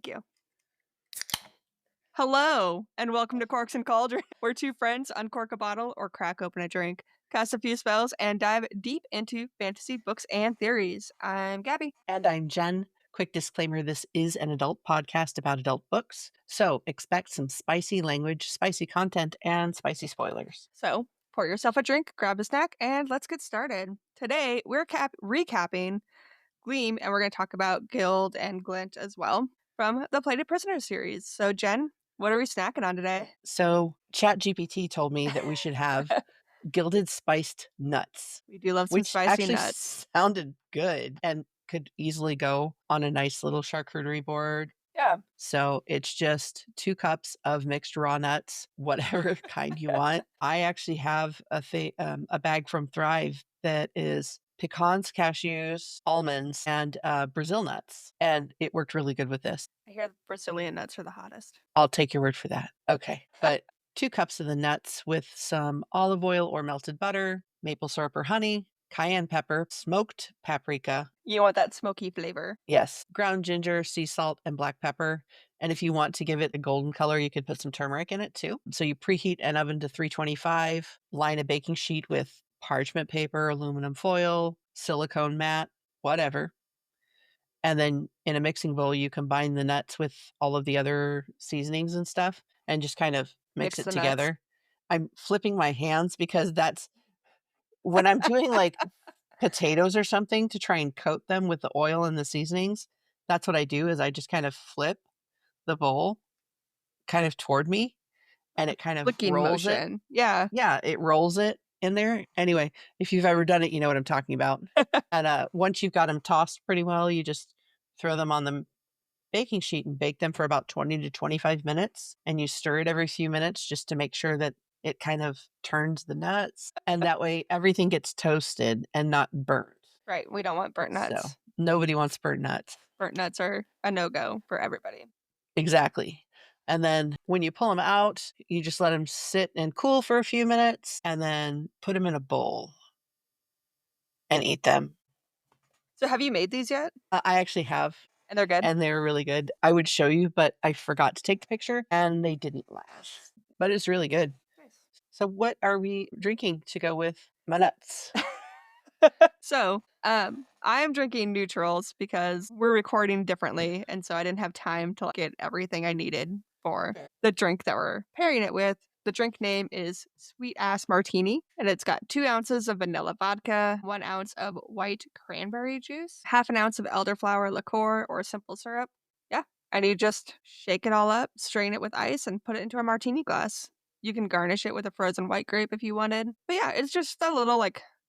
Thank you. Hello, and welcome to Corks and Cauldron, where two friends uncork a bottle or crack open a drink, cast a few spells, and dive deep into fantasy books and theories. I'm Gabby. And I'm Jen. Quick disclaimer, this is an adult podcast about adult books, so expect some spicy language, spicy content, and spicy spoilers. So, pour yourself a drink, grab a snack, and let's get started. Today, we're recapping Gleam, and we're going to talk about Gild and Glint as well from the Plated Prisoner series. So, Jen, what are we snacking on today? So ChatGPT told me that we should have gilded spiced nuts, We do love some which spicy actually nuts. sounded good and could easily go on a nice little charcuterie board. Yeah. So it's just 2 cups of mixed raw nuts, whatever kind you want. I actually have a bag from Thrive that is pecans, cashews, almonds, and Brazil nuts, and it worked really good with this. I hear the Brazilian nuts are the hottest. I'll take your word for that. Okay, but 2 cups of the nuts with some olive oil or melted butter, maple syrup or honey, cayenne pepper, smoked paprika. You want that smoky flavor. Yes, ground ginger, sea salt, and black pepper. And if you want to give it a golden color, you could put some turmeric in it too. So you preheat an oven to 325, line a baking sheet with parchment paper, aluminum foil, silicone mat, whatever. And then in a mixing bowl, you combine the nuts with all of the other seasonings and stuff and just kind of mix Mix it the nuts. together. I'm flipping my hands because that's when I'm doing like potatoes or something to try and coat them with the oil and the seasonings. That's what I do is I just kind of flip the bowl kind of toward me and it kind of Flicking rolls it. motion. Yeah. Yeah, it rolls it in there. Anyway, if you've ever done it, you know what I'm talking about. And once you've got them tossed pretty well, you just throw them on the baking sheet and bake them for about 20 to 25 minutes. And you stir it every few minutes just to make sure that it kind of turns the nuts. And that way everything gets toasted and not burnt. Right. We don't want burnt nuts. So nobody wants burnt nuts. Burnt nuts are a no-go for everybody. Exactly. And then when you pull them out, you just let them sit and cool for a few minutes and then put them in a bowl and eat them. So have you made these yet? I actually have, And they're good? and they're really good. I would show you, but I forgot to take the picture and they didn't last. But it's really good. Nice. So what are we drinking to go with my nuts? So, I am drinking neutrals because we're recording differently, and so I didn't have time to get everything I needed for the drink that we're pairing it with. The drink name is Sweet Ass Martini, and it's got 2 ounces of vanilla vodka, 1 ounce of white cranberry juice, half an ounce of elderflower liqueur or simple syrup. Yeah, and you just shake it all up, strain it with ice, and put it into a martini glass. You can garnish it with a frozen white grape if you wanted. But yeah, it's just a little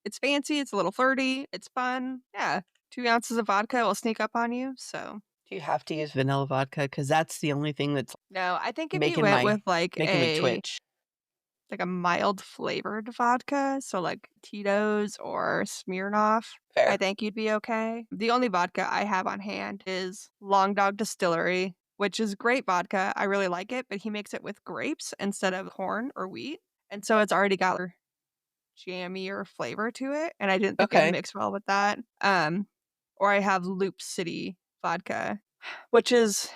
it's fancy, it's a little flirty, it's fun. Yeah, 2 ounces of vodka will sneak up on you, so Do you have to use vanilla vodka? Because that's the only thing that's no, I think if you making went with, me twitch. a mild flavored vodka, so, like, Tito's or Smirnoff, I Fair. think you'd be okay. The only vodka I have on hand is Long Dog Distillery, which is great vodka, I really like it, but he makes it with grapes instead of corn or wheat, and so it's already got jammier flavor to it, and I didn't think it Okay. mixed well with that. Or I have Loop City vodka, which is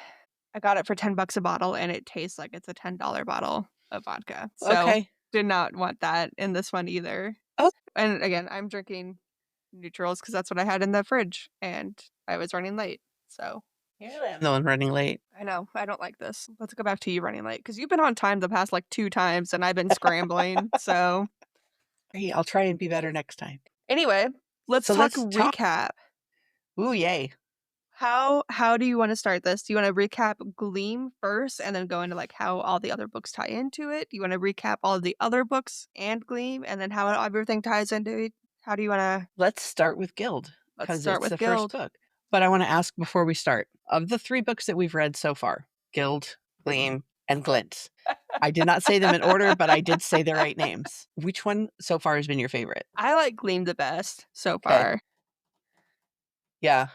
I got it for $10 a bottle, and it tastes like it's a $10 bottle of vodka. So Okay. did not want that in this one either. Oh. And again, I'm drinking neutrals because that's what I had in the fridge, and I was running late. So Usually I'm the one running late. I know I don't like this. Let's go back to you running late because you've been on time the past like 2 times, and I've been scrambling. So Hey, I'll try and be better next time. anyway, let's So talk let's talk. recap. Ooh, yay. How do you wanna start this? Do you wanna recap Gleam first and then go into, like, how all the other books tie into it? Do you wanna recap all the other books and Gleam and then how everything ties into it? How do you wanna Let's start with Guild Let's because start it's with the first Guild. book. But I want to ask before we start, of the 3 books that we've read so far, Guild, Gleam, and Glint. I did not say them in order, but I did say the right names. Which one so far has been your favorite? I like Gleam the best so Okay. far. Yeah.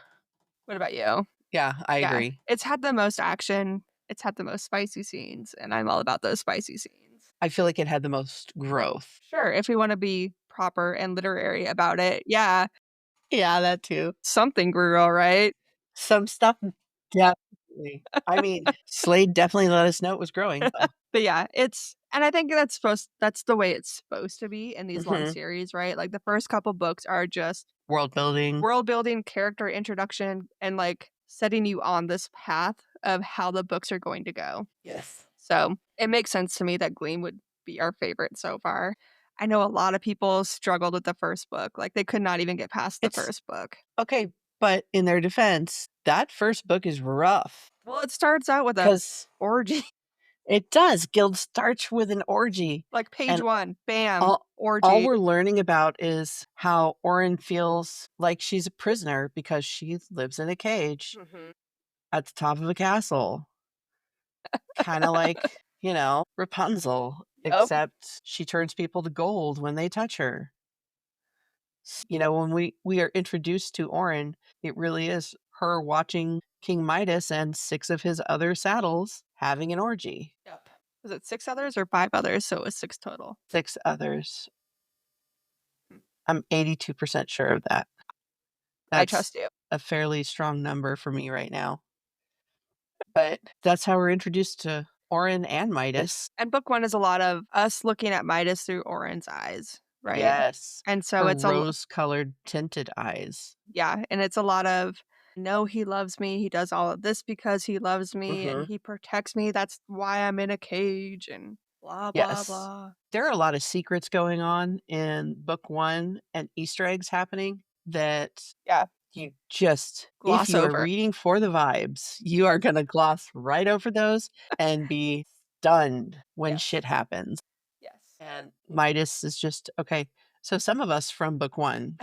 What about you? Yeah, I Yeah. agree. It's had the most action, it's had the most spicy scenes, and I'm all about those spicy scenes. I feel like it had the most growth. Sure, if we wanna be proper and literary about it, yeah, Yeah, that too. something grew, all right. Some stuff definitely absolutely. I mean, Slade definitely let us know it was growing, though. But yeah, and I think that's the way it's supposed to be in these long Mhm. series, right? Like the first couple books are just World building. world building, character introduction, and like setting you on this path of how the books are going to go. Yes. So it makes sense to me that Gleam would be our favorite so far. I know a lot of people struggled with the first book. Like they could not even get past the It's first book. okay, but in their defense, that first book is rough Well, it starts out with a because orgy. it does. Guild starts with an orgy, Like page and one, bam, all orgy. we're learning about is how Orin feels like she's a prisoner because she lives in a cage Mhm. at the top of a castle. Kinda like, Rapunzel, Yep. except she turns people to gold when they touch her. When we are introduced to Orin, it really is her watching King Midas and 6 of his other saddles having an orgy. Yep. Was it 6 others or 5 others? So it was 6 total. 6 others. Hmm. I'm 82% sure of that. I That's trust you. a fairly strong number for me right now. But that's how we're introduced to Orin and Midas. And book 1 is a lot of us looking at Midas through Oren's eyes, right? Yes. And so Her it's a rose-colored tinted eyes. yeah, and it's a lot of, "No, he loves me. He does all of this because he loves me, and Mhm. he protects me. That's why I'm in a cage," and blah, blah, Yes. blah. There are a lot of secrets going on in book 1 and Easter eggs happening that Yeah, you just if gloss you are over. reading for the vibes, you are gonna gloss right over those and be stunned when Yes. shit happens. Yes. And Midas is just okay. So some of us from book 1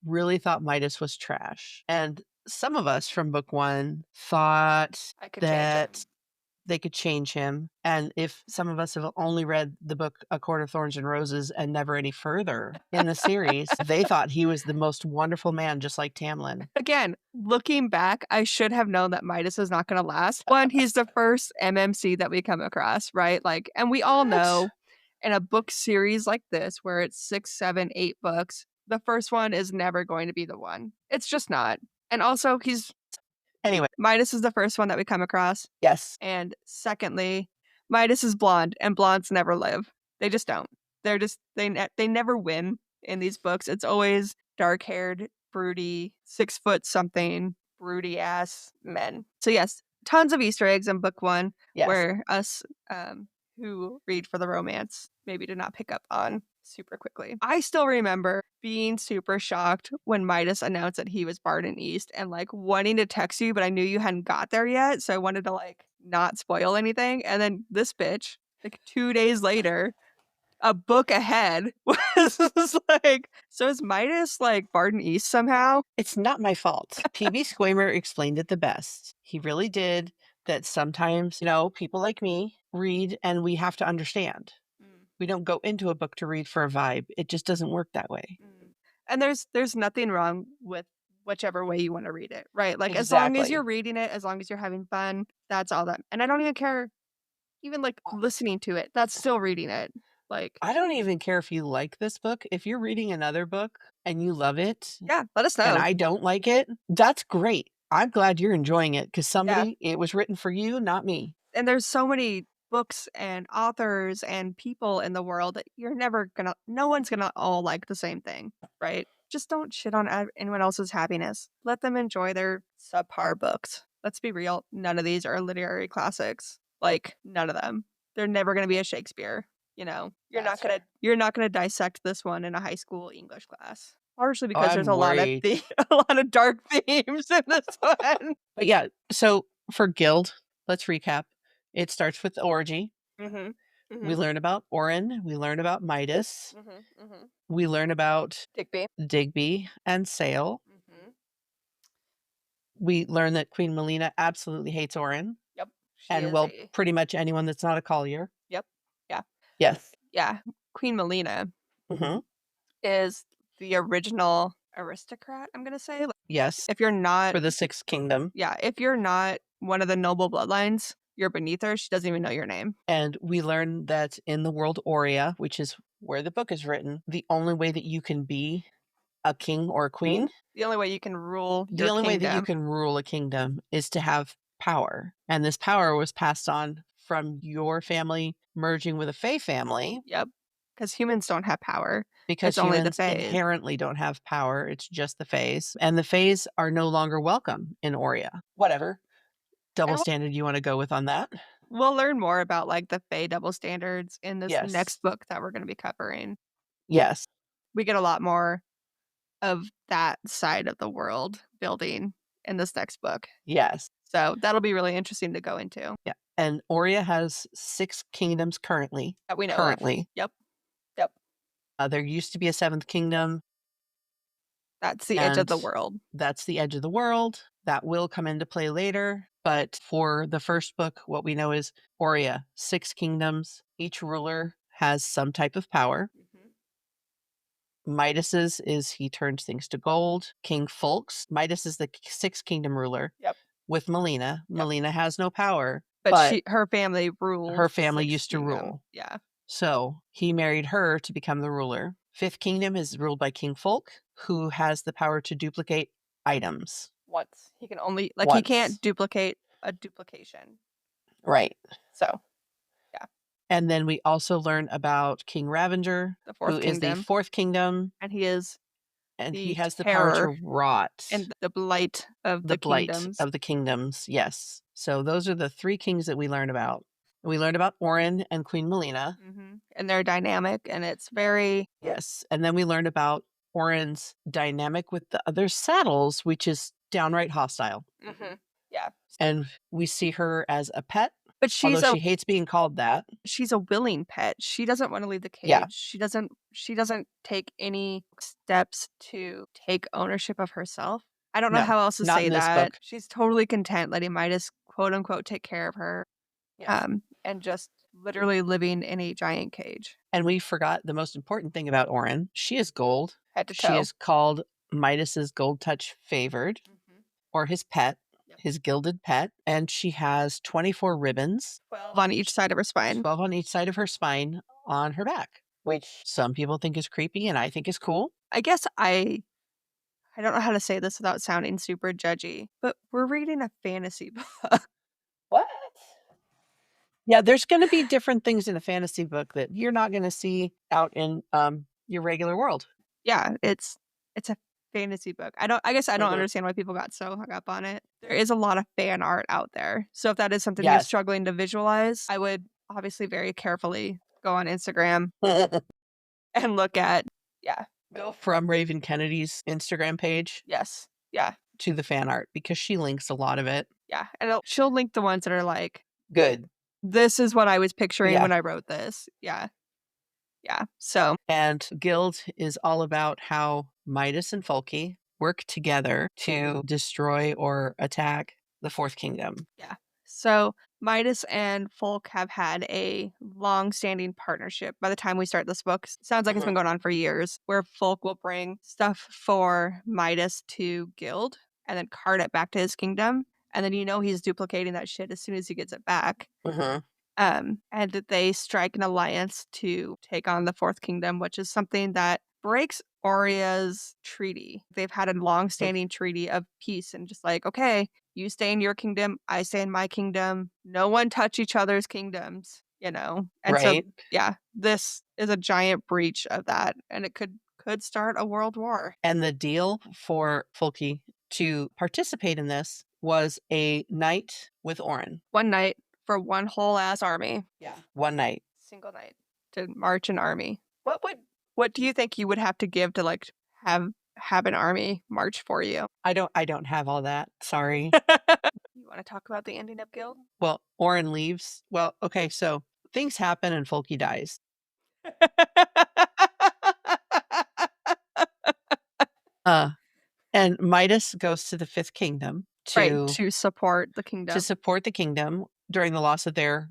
really thought Midas was trash. And some of us from book 1 thought I could change that him. they could change him. And if some of us have only read the book A Court of Thorns and Roses and never any further in the series, they thought he was the most wonderful man, just like Tamlin. Again, looking back, I should have known that Midas is not gonna last. 1, he's the first MMC that we come across, right? Like, and we all What? know in a book series like this where it's 6, 7, 8 books, the first one is never going to be the one. It's just not. And also, he's Anyway, Midas is the first one that we come across. yes. And secondly, Midas is blonde, and blondes never live. They just don't. They're just they never win in these books. It's always dark-haired, broody, 6 foot something, broody ass men. So yes, tons of Easter eggs in book 1 Yes. where us who read for the romance maybe did not pick up on super quickly. I still remember being super shocked when Midas announced that he was Barden East and like wanting to text you, but I knew you hadn't got there yet. So I wanted to like not spoil anything. And then this bitch, like 2 days later, a book ahead was like, so is Midas like Barden East somehow? It's not my fault. PB Squamer explained it the best. He really did that sometimes, people like me read and we have to understand. Mm, We don't go into a book to read for a vibe. It just doesn't work that way. mm. And there's nothing wrong with whichever way you want to read it, right? Like as long as you're Exactly. reading it, as long as you're having fun, that's all that. And I don't even care even like listening to it. That's still reading it. Like, I don't even care if you like this book. If you're reading another book and you love it yeah, let us and know. I don't like it, that's great. I'm glad you're enjoying it because Yeah. it was written for you, not me. And there's so many books and authors and people in the world that you're never gonna no one's gonna all like the same thing, right? Just don't shit on anyone else's happiness. Let them enjoy their subpar books. Let's be real, none of these are literary classics. Like none of them. They're never gonna be a Shakespeare, you know. That's fair. You're not gonna dissect this one in a high school English class. Partially Oh, because there's I'm a lot of worried. a lot of dark themes in this one. But yeah, so for Guild, let's recap. It starts with the orgy. Mhm. We Mhm. learn about Orin. We learn about Midas. Mhm. Mhm. We learn about Digby. Digby and Sale. Mhm. We learn that Queen Melina absolutely hates Orin Yep. She and, is well, a pretty much anyone that's not a collier. yep. Yeah. Yes. Yeah. Queen Melina Mhm. is the original aristocrat, I'm gonna say. Like, Yes, if you're not for the Sixth Kingdom. yeah, if you're not one of the noble bloodlines, you're beneath her. She doesn't even know your name. And we learn that in the world Aurea, which is where the book is written, the only way that you can be a king or a queen. The only way you can rule The your only way that you kingdom. can rule a kingdom is to have power. And this power was passed on from your family merging with a Fae family Yep. Because humans don't have power. It's because only the humans Fae. inherently don't have power. It's just the Faes. And the Faes are no longer welcome in Aurea. Whatever double And standard you want to go with on that. we'll learn more about, like, the Fae double standards in this Yes. next book that we're gonna be covering. Yes. We get a lot more of that side of the world building in this next book. Yes. So, that'll be really interesting to go into Yeah. And Aurea has 6 kingdoms currently. that we know of. Currently. Yep. Yep. There used to be a 7th kingdom, That's the edge of and the world. that's the edge of the world. That will come into play later. But for the first book, what we know is Aurea, 6 kingdoms. Each ruler has some type of power. Mhm. Midas's is he turns things to gold. King Fulk's, Midas is the 6th kingdom ruler Yep. with Melina. Yep. Melina has no power, But but her family her ruled the family 6th used to kingdom. rule. Yeah. So he married her to become the ruler. 5th kingdom is ruled by King Fulk, who has the power to duplicate items Once. He can only like, he once. can't duplicate a duplication. Right. So, yeah, And then we also learn about King Ravenger, the who 4th is the kingdom, 4th kingdom, and he is and he the has the power to terror rot and the blight of the the blight kingdoms. of the kingdoms. Yes. So those are the 3 kings that we learn about. We learned about Orin and Queen Melina. Mhm. And they're dynamic, and it's very Yes. And then we learned about Orin's dynamic with the other saddles, which is downright hostile. Mhm. Yeah. And we see her as a pet, But although she hates being called that. she's a willing pet. She doesn't wanna leave the Yeah. cage. She doesn't take any steps to take ownership of herself. I don't know No, how else to not say in this that. book. She's totally content letting Midas, quote, unquote, "take care of her," Yes. and just literally living in a giant cage, And we forgot the most important thing about Orin. She is gold. head to She toe. is called Midas's Gold Touch Favored, Mhm. or his pet, Yep. his gilded pet. And she has 24 ribbons, 12 on each side of her spine. 12 on each side of her spine on her back, which some people think is creepy and I think is cool. I guess I don't know how to say this without sounding super judgy, but we're reading a fantasy book. What? Yeah, there's going to be different things in a fantasy book that you're not going to see out in your regular world. Yeah, it's a fantasy book. I guess I don't Mhm. understand why people got so hung up on it. There is a lot of fan art out there. So if that is something you're Yes. struggling to visualize, I would obviously very carefully go on Instagram and look at yeah. Go from Raven Kennedy's Instagram page Yes. Yeah. to the fan art because she links a lot of it. Yeah. And she'll link the ones that are like, Good. this is what I was picturing Yeah. when I wrote this. Yeah. Yeah. So And Guild is all about how Midas and Folky work together to destroy or attack the 4th kingdom. yeah. So Midas and Folk have had a long-standing partnership. By the time we start this book, sounds like it's Mhm. been going on for years, where Folk will bring stuff for Midas to Guild and then cart it back to his kingdom. And then he's duplicating that shit as soon as he gets it back. Mhm. And that they strike an alliance to take on the 4th kingdom, which is something that breaks Aurea's treaty. They've had a long-standing treaty of peace and just like, okay, you stay in your kingdom, I stay in my kingdom. No one touch each other's kingdoms. And so, Right? yeah, this is a giant breach of that, and it could start a world war. And the deal for Folky to participate in this was a night with Orin. One night for one whole ass army. Yeah. One night. Single night to march an army. What do you think you would have to give to like have an army march for you? I don't have all that. Sorry. You want to talk about the ending of Guild? Well, Orin leaves. Well, okay, so things happen and Folky dies. Uh and Midas goes to the 5th kingdom Right, to to support the to kingdom. support the kingdom during the loss of their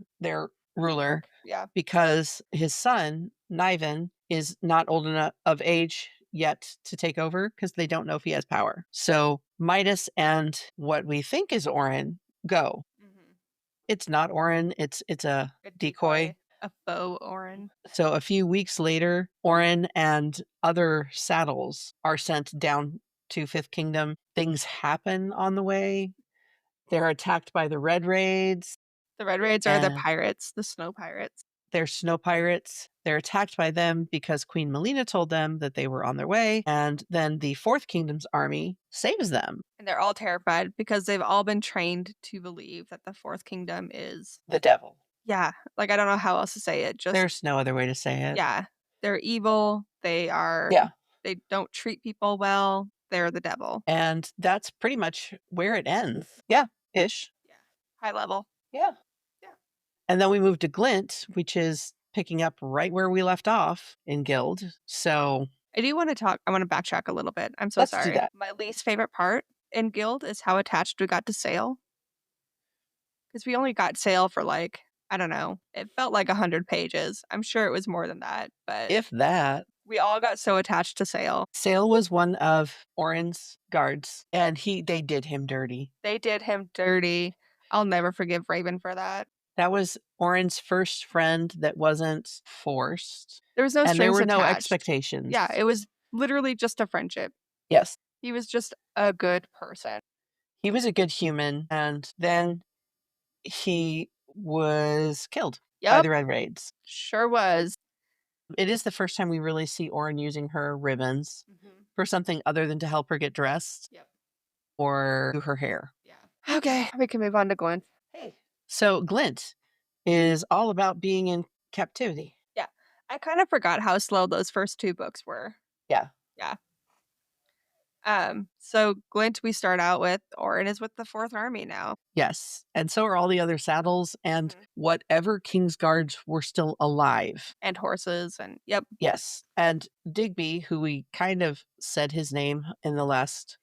ruler Yeah. because his son, Niven, is not old enough of age yet to take over because they don't know if he has power. So Midas and what we think is Orin go. Mhm. It's not Orin, it's a A decoy. A faux Orin. So a few weeks later, Orin and other saddles are sent down to Fifth Kingdom. Things happen on the way. They're attacked by the Red Raids The Red Raids are the and pirates, the snow pirates. they're snow pirates. They're attacked by them because Queen Melina told them that they were on their way. And then the Fourth Kingdom's army saves them. And they're all terrified because they've all been trained to believe that the Fourth Kingdom is, The devil. yeah, like I don't know how else to say it. Just, There's no other way to say it. yeah, they're evil. They are, Yeah. they don't treat people well. They're the devil. And that's pretty much where it ends. Yeah, ish. Yeah. High level. Yeah. Yeah. And then we move to Glint, which is picking up right where we left off in Guild. So I do want to talk, I want to backtrack a little bit. I'm so let's do sorry. that. My least favorite part in Guild is how attached we got to Sail. Because we only got Sail for like, I don't know, it felt like 100 pages. I'm sure it was more than that, but If that, we all got so attached to Sail. Sale was one of Orin's guards, and they did him dirty. They did him dirty. I'll never forgive Raven for that. That was Orin's first friend that wasn't forced, There was no and there strings were no attached. expectations. Yeah, it was literally just a friendship. Yes. He was just a good person. He was a good human, and then he was killed by Yep, the Red Raids. sure was. It is the first time we really see Orin using her ribbons Mhm. for something other than to help her get dressed Yep. or do her hair. Yeah. Okay, we can move on to Gwen. Hey. So Glint is all about being in captivity. Yeah. I kind of forgot how slow those first two books were. Yeah. Yeah. So Glint we start out with, Orin is with the Fourth Army now. Yes. And so are all the other saddles and Mhm. whatever King's Guards were still alive. And horses and yep. Yes. And Digby, who we kind of said his name in the last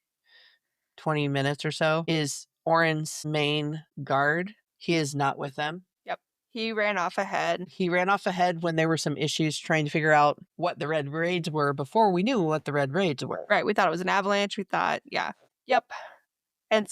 20 minutes or so, is Orin's main guard. He is not with them. Yep. He ran off ahead. He ran off ahead when there were some issues trying to figure out what the Red Raids were before we knew what the Red Raids were. Right. We thought it was an avalanche. We thought, yeah. Yep. And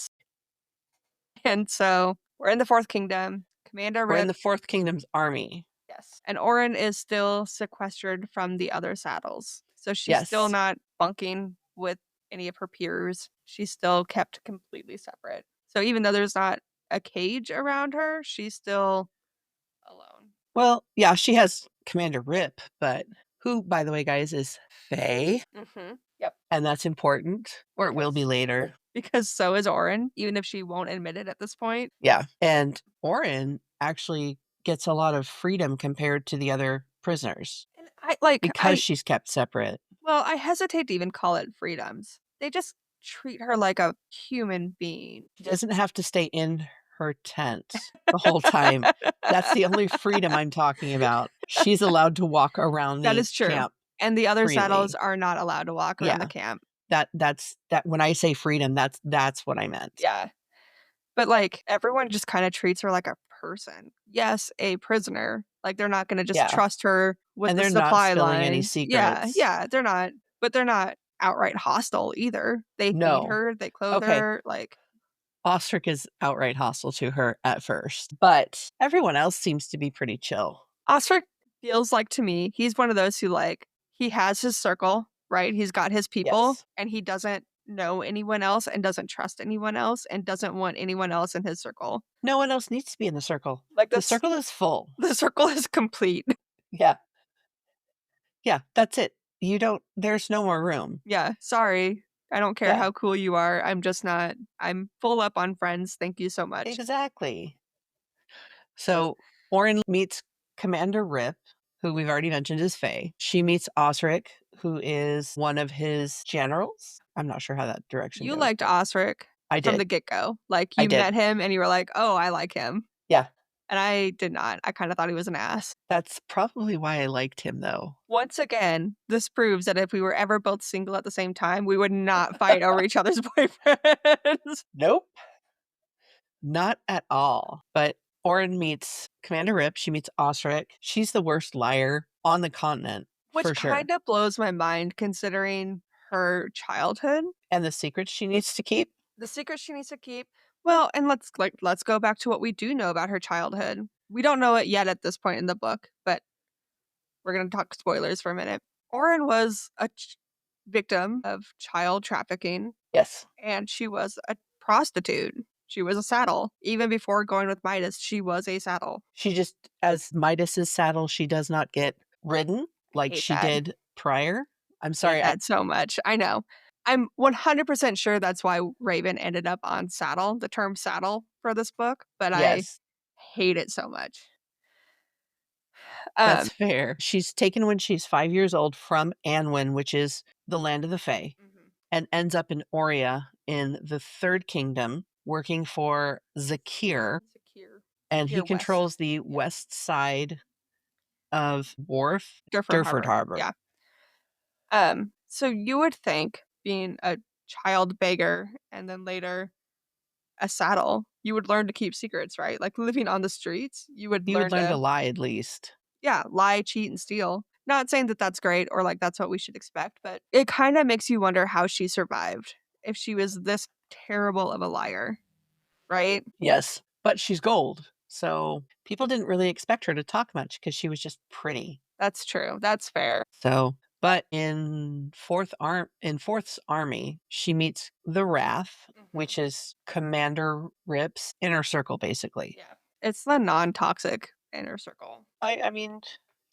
and so we're in the Fourth Kingdom. Commander We're in Rip. the Fourth Kingdom's army. Yes. And Orin is still sequestered from the other saddles. So she's still Yes. not bunking with any of her peers. She's still kept completely separate. So even though there's not a cage around her, she's still alone. Well, yeah, she has Commander Rip, but who, by the way, guys, is Faye. Mm-hmm. Yep. And that's important, or it will be later. Because so is Orin, even if she won't admit it at this point. Yeah. And Orin actually gets a lot of freedom compared to the other prisoners And I like because she's kept separate. well, I hesitate to even call it freedoms. They just treat her like a human being. She doesn't have to stay in her tent the whole time. That's the only freedom I'm talking about. She's allowed to walk around That the is true. camp. And the other freely. saddles are not allowed to walk around Yeah. the camp. That's when I say freedom, that's what I meant. Yeah. But like everyone just kind of treats her like a person. Yes, a prisoner. Like they're not going to just Yeah. trust her with And the they're not supply spilling any line. Yeah, secrets. yeah, they're not. But they're not outright hostile either. They No. feed her, they clothe Okay. her. Like Ostrich is outright hostile to her at first, but everyone else seems to be pretty chill. Ostrich feels like to me, he's one of those who like he has his circle, right? He's got his people, Yes. and he doesn't know anyone else and doesn't trust anyone else and doesn't want anyone else in his circle. No one else needs to be in the circle. Like The circle is full. the circle is complete. Yeah. Yeah, that's it. There's no more room. Yeah, sorry. I don't care Yeah. how cool you are. I'm just not. I'm full up on friends. Thank you so much. Exactly. So Orin meets Commander Rip, who we've already mentioned is Faye. She meets Osric, who is one of his generals. I'm not sure how that direction You goes. liked Osric I from did. the get go. Like I you did. met him and you were like, oh, I like him. Yeah. And I did not. I kind of thought he was an ass. That's probably why I liked him, though. Once again, this proves that if we were ever both single at the same time, we would not fight over each other's boyfriends. Nope. Not at all. But Orin meets Commander Rip. She meets Osric. She's the worst liar on the continent, Which for sure. kind of blows my mind considering her childhood. And the secrets she needs to keep. The secret she needs to keep. Well, and let's go back to what we do know about her childhood. We don't know it yet at this point in the book, but we're going to talk spoilers for a minute. Oren was a victim of child trafficking, Yes. and she was a prostitute. She was a saddle. Even before going with Midas, she was a saddle. She just, as Midas's saddle, she does not get ridden I like hate she that. did prior. I'm Hate sorry. that so much. I know. I'm 100% sure that's why Raven ended up on saddle, the term saddle for this book, but I Yes, hate it so much. that's Um, fair. She's taken when she's 5 years old from Anwin, which is the land of the Fae, Mhm. and ends up in Oria in the Third Kingdom, working for Zakir, Secure. and he Secure West. controls the Yeah. west side of Wharf, Durford Durford Harbor. Harbor. Yeah. So you would think being a child beggar and then later a saddle, you would learn to keep secrets, right? Like living on the streets, you would You would learn learn to to, lie at least. yeah, lie, cheat, and steal. Not saying that that's great or like that's what we should expect, but it kind of makes you wonder how she survived if she was this terrible of a liar, right? Yes, but she's gold, so people didn't really expect her to talk much because she was just pretty. That's true. That's fair. So, but in Fourth's army, she meets the Wrath, Mhm. which is Commander Rip's inner circle, basically. Yeah. It's the non toxic inner circle. I mean,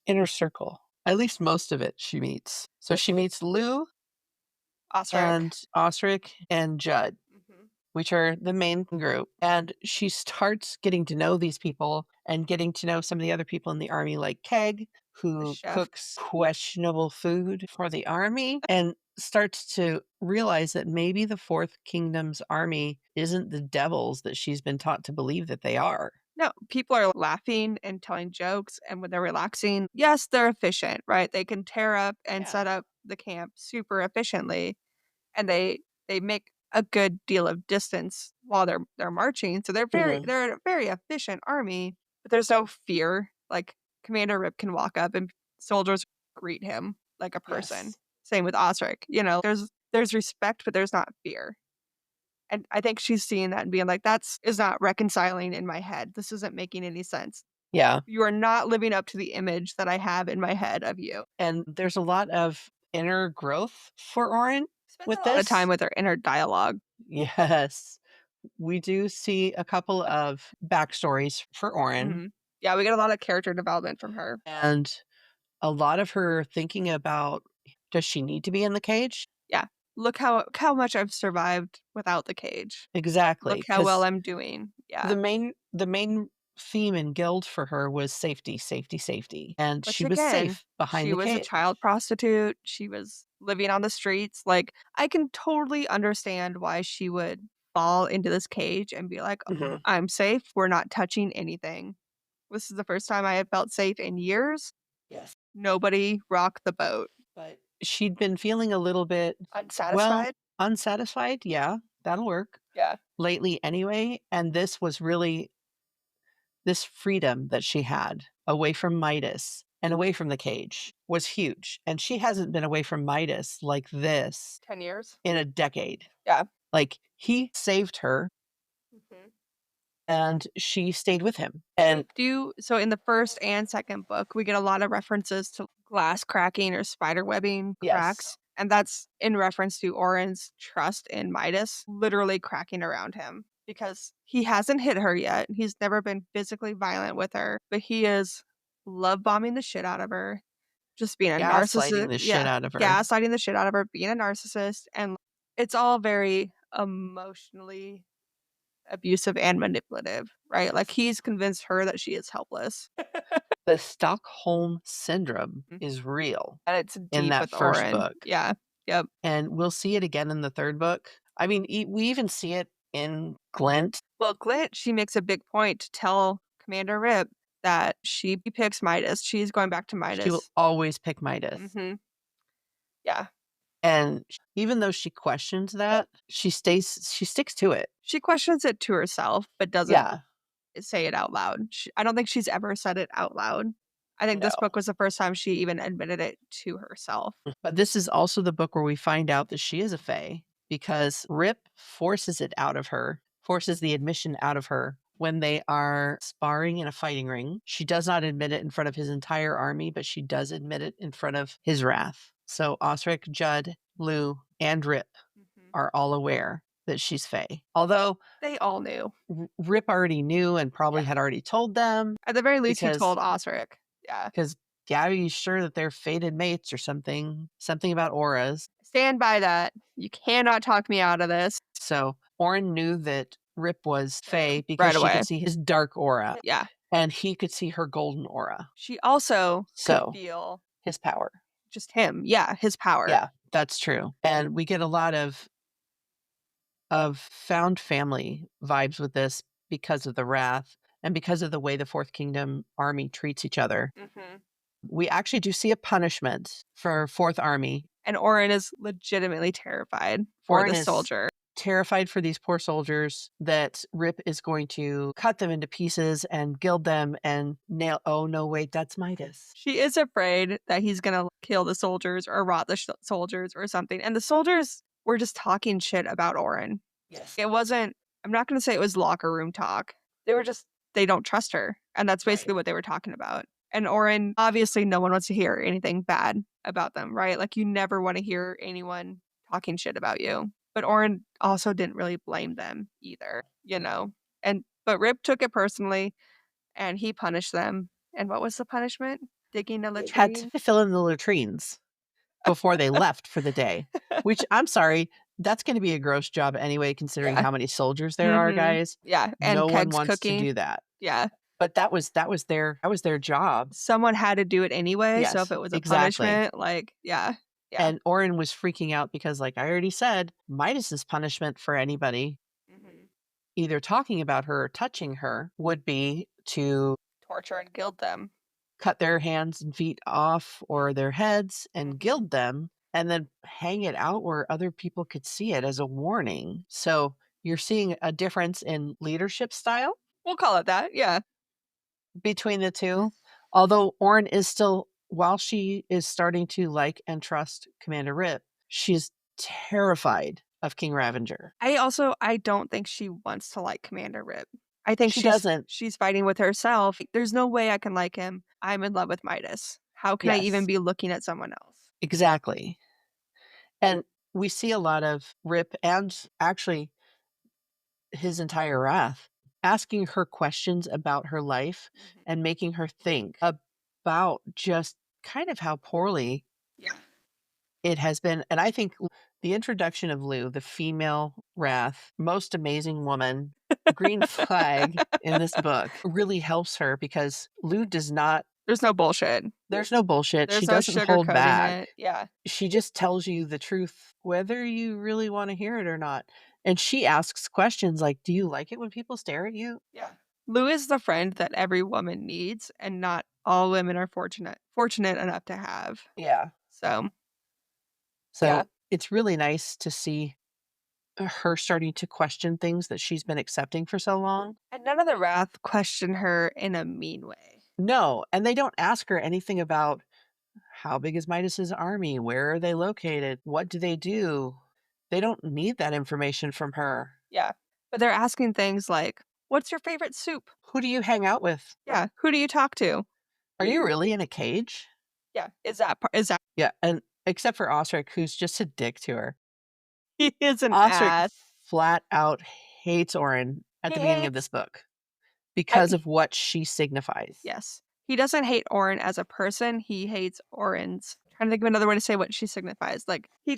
inner circle. At least most of it she meets. So she meets Lou Osric. and Osric and Judd, Hmm. which are the main group. And she starts getting to know these people and getting to know some of the other people in the army, like Keg, The who chef. cooks questionable food for the army, and starts to realize that maybe the Fourth Kingdom's army isn't the devils that she's been taught to believe that they are. No, people are laughing and telling jokes, and when they're relaxing, yes, they're efficient, right? They can tear up and Yeah. set up the camp super efficiently, and they make a good deal of distance while they're marching. So Hmm. they're a very efficient army, but there's no fear. Like Commander Rip can walk up and soldiers greet him like a person. Yes. Same with Osric. There's respect, but there's not fear. And I think she's seeing that and being like, "That's is not reconciling in my head. This isn't making any sense. Yeah. You are not living up to the image that I have in my head of you." And there's a lot of inner growth for Orin Spends a with lot of time this. with her inner dialogue. Yes. We do see a couple of backstories for Orin Mhm. Yeah, we get a lot of character development from her. and a lot of her thinking about, does she need to be in the cage? Yeah. Look how much I've survived without the cage. Exactly, Look how well because I'm doing. the Yeah. main theme in Guild for her was safety, safety, safety, and Which she was again, safe behind she the was a cage. child prostitute. She was living on the streets. Like, I can totally understand why she would fall into this cage and be like, Mhm. I'm safe. We're not touching anything. This is the first time I have felt safe in years. Yes. Nobody rocked the boat. But she'd been feeling a little bit, well, Unsatisfied? unsatisfied, yeah, that'll work, Yeah. lately anyway, and this was really this freedom that she had away from Midas and away from the cage was huge, and she hasn't been away from Midas like this 10 years? in a decade. Yeah. Like, he saved her, Mhm. and she stayed with him, and So in the first and second book, we get a lot of references to glass cracking or spider webbing yes. cracks, and that's in reference to Oren's trust in Midas literally cracking around him because he hasn't hit her yet. He's never been physically violent with her, but he is love bombing the shit out of her, just being a Gaslighting narcissist. the shit Yeah, out of her. gaslighting the shit out of her, being a narcissist, and it's all very emotionally abusive and manipulative, right? Like, he's convinced her that she is helpless. The Stockholm Syndrome Mhm. is real And it's in deep that with first Oren. book, Yeah. Yep. and we'll see it again in the 3rd book. I mean, we even see it in Glint. Well, Glint, she makes a big point to tell Commander Rip that she picks Midas. She's going back to She will Midas. always pick Midas. Mhm. Yeah. And even though she questions that, she sticks to it. She questions it to herself, but doesn't Yeah. say it out loud. I don't think she's ever said it out loud. I think this No. book was the first time she even admitted it to herself. But this is also the book where we find out that she is a fae because Rip forces it out of her, forces the admission out of her when they are sparring in a fighting ring. She does not admit it in front of his entire army, but she does admit it in front of his wrath. So Osric, Judd, Lou, and Rip are all aware that she's Fae. Although They all knew. Rip already knew and probably Yeah. had already told them At the very least, he because told Osric. Yeah. because Gabby's sure that they're fated mates or something about auras. Stand by that. You cannot talk me out of this. So Orin knew that Rip was Fae because Right she away. could see his dark aura Yeah. and he could see her golden aura. She also could So feel his power. just him. Yeah, his power. Yeah, that's true. And we get a lot of found family vibes with this because of the wrath and because of the way the Fourth Kingdom army treats each other. Mhm. We actually do see a punishment for Fourth Army. And Orin is legitimately terrified for Orin the is soldier. terrified for these poor soldiers that Rip is going to cut them into pieces and gild them and nail. Oh, no, wait, that's Midas. She is afraid that he's going to kill the soldiers or rot the soldiers or something. And the soldiers were just talking shit about Orin. Yes. It wasn't, I'm not going to say it was locker room talk. They were just, they don't trust her. And that's basically what they were talking about. And Orin, obviously, no one wants to hear anything bad about them, right? Like, you never want to hear anyone talking shit about you. But Orin also didn't really blame them either, you know? But Rip took it personally and he punished them. And what was the punishment? Digging a They had latrine? to fill in the latrines before they left for the day, which I'm sorry, that's going to be a gross job anyway, considering Yeah. how many soldiers there are, Mhm. guys. Yeah, and No one kegs wants to cooking. do that. Yeah. But that was their job. Someone had to do it anyway, so if Yes, it was a exactly. punishment, like, yeah. Yeah. And Orin was freaking out because, like I already said, Midas's punishment for anybody Mhm. either talking about her or touching her would be to Torture and gild them. cut their hands and feet off or their heads and Mhm. gild them and then hang it out where other people could see it as a warning. So you're seeing a difference in leadership style We'll call it that, yeah. between the two. Although Orin is still, while she is starting to like and trust Commander Rip, she's terrified of King Ravenger. I don't think she wants to like Commander Rip. I think She doesn't. she's fighting with herself. There's no way I can like him. I'm in love with Midas. How can I even Yes, be looking at someone else? exactly. And we see a lot of Rip and actually his entire wrath asking her questions about her life Mhm. and making her think about just kind of how poorly Yeah. it has been. And I think the introduction of Lou, the female wrath, most amazing woman, green flag in this book really helps her because Lou does not, There's no bullshit. there's no bullshit. She There's no doesn't hold sugarcoating back. it. Yeah. She just tells you the truth, whether you really want to hear it or not. And she asks questions like, do you like it when people stare at you? Yeah. Lou is the friend that every woman needs, and not all women are fortunate enough to have. Yeah. So, yeah. So it's really nice to see her starting to question things that she's been accepting for so long. And none of the Wrath question her in a mean way. No, and they don't ask her anything about how big is Midas's army? Where are they located? What do they do? They don't need that information from her. Yeah. But they're asking things like, "What's your favorite soup?" Who do you hang out with? Yeah. "Who do you talk to?" Are you really in a cage? Yeah. Is that Yeah, and except for Osric, who's just a dick to her. he is an Osric ass. flat out hates Orin at He the beginning of this hates book I because of what she signifies. Yes. He doesn't hate Orin as a person, he hates Orin's trying to think of another way to say what she signifies. Like, he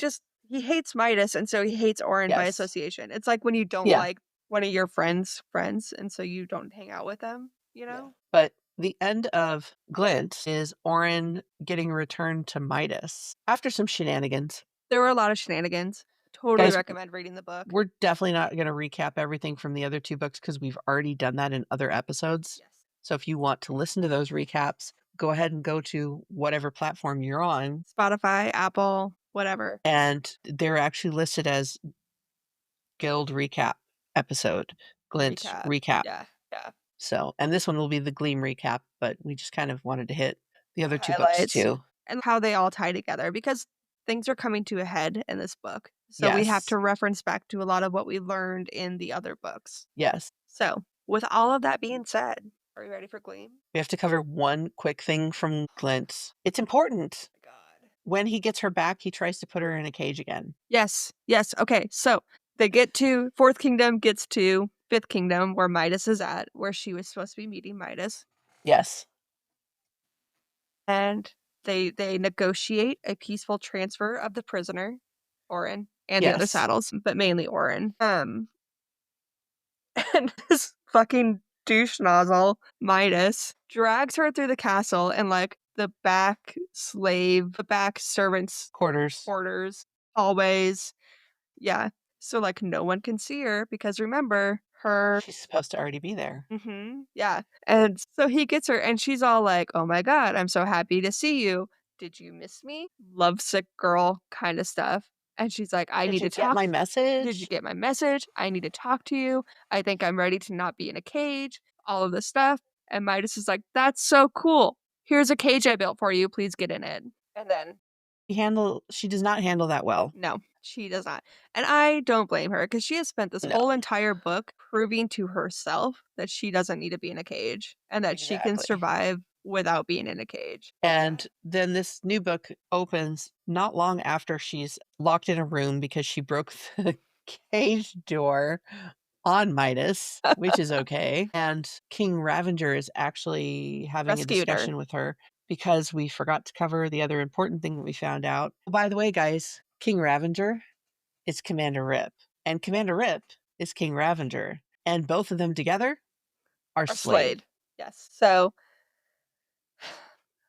hates Midas, and so he hates Orin by Yes. association. It's like when you don't Yeah. like one of your friends, and so you don't hang out with them, you Yeah. know? But the end of Glint is Orin getting returned to Midas after some shenanigans. There were a lot of shenanigans. Totally Guys, recommend reading the book. we're definitely not going to recap everything from the other two books because we've already done that in other episodes. Yes. So if you want to listen to those recaps, go ahead and go to whatever platform you're on. Spotify, Apple, whatever. And they're actually listed as Guild Recap episode, Glint Recap. Yeah. Yeah. So, and this one will be the Gleam Recap, but we just kind of wanted to hit the other two books Highlights. too. And how they all tie together because things are coming to a head in this book. So we have Yes. to reference back to a lot of what we learned in the other books. Yes. So with all of that being said, are you ready for Gleam? We have to cover one quick thing from Glint. It's important. God. When he gets her back, he tries to put her in a cage again. Yes, yes. Okay, so they get to Fourth Kingdom, gets to Fifth Kingdom, where Midas is at, where she was supposed to be meeting Midas, Yes. and they negotiate a peaceful transfer of the prisoner, Orin, and the other Yes. saddles, but mainly Orin. And this fucking douche nozzle, Midas, drags her through the castle and like the back servants' Quarters. quarters, hallways. Yeah. So like no one can see her because remember her. She's supposed to already be there. Yeah. And so he gets her and she's all like, "Oh my god, I'm so happy to see you. Did you miss me?" Lovesick girl kind of stuff. And she's like, "I Did need you to get talk. my Did you message? get my message? I need to talk to you. I think I'm ready to not be in a cage." All of this stuff. And Midas is like, "That's so cool. Here's a cage I built for you. Please get in it." And then She does not handle that well. no, she does not. And I don't blame her because she has spent this No. whole entire book proving to herself that she doesn't need to be in a cage and that she can Exactly. survive without being in a cage. And then this new book opens not long after she's locked in a room because she broke the cage door on Midas, which is okay. And King Ravenger is actually having a Rescued her. discussion with her because we forgot to cover the other important thing that we found out. By the way, guys, King Ravenger is Commander Rip, and Commander Rip is King Ravenger, and both of them together are Or Slade. Slade. Yes. So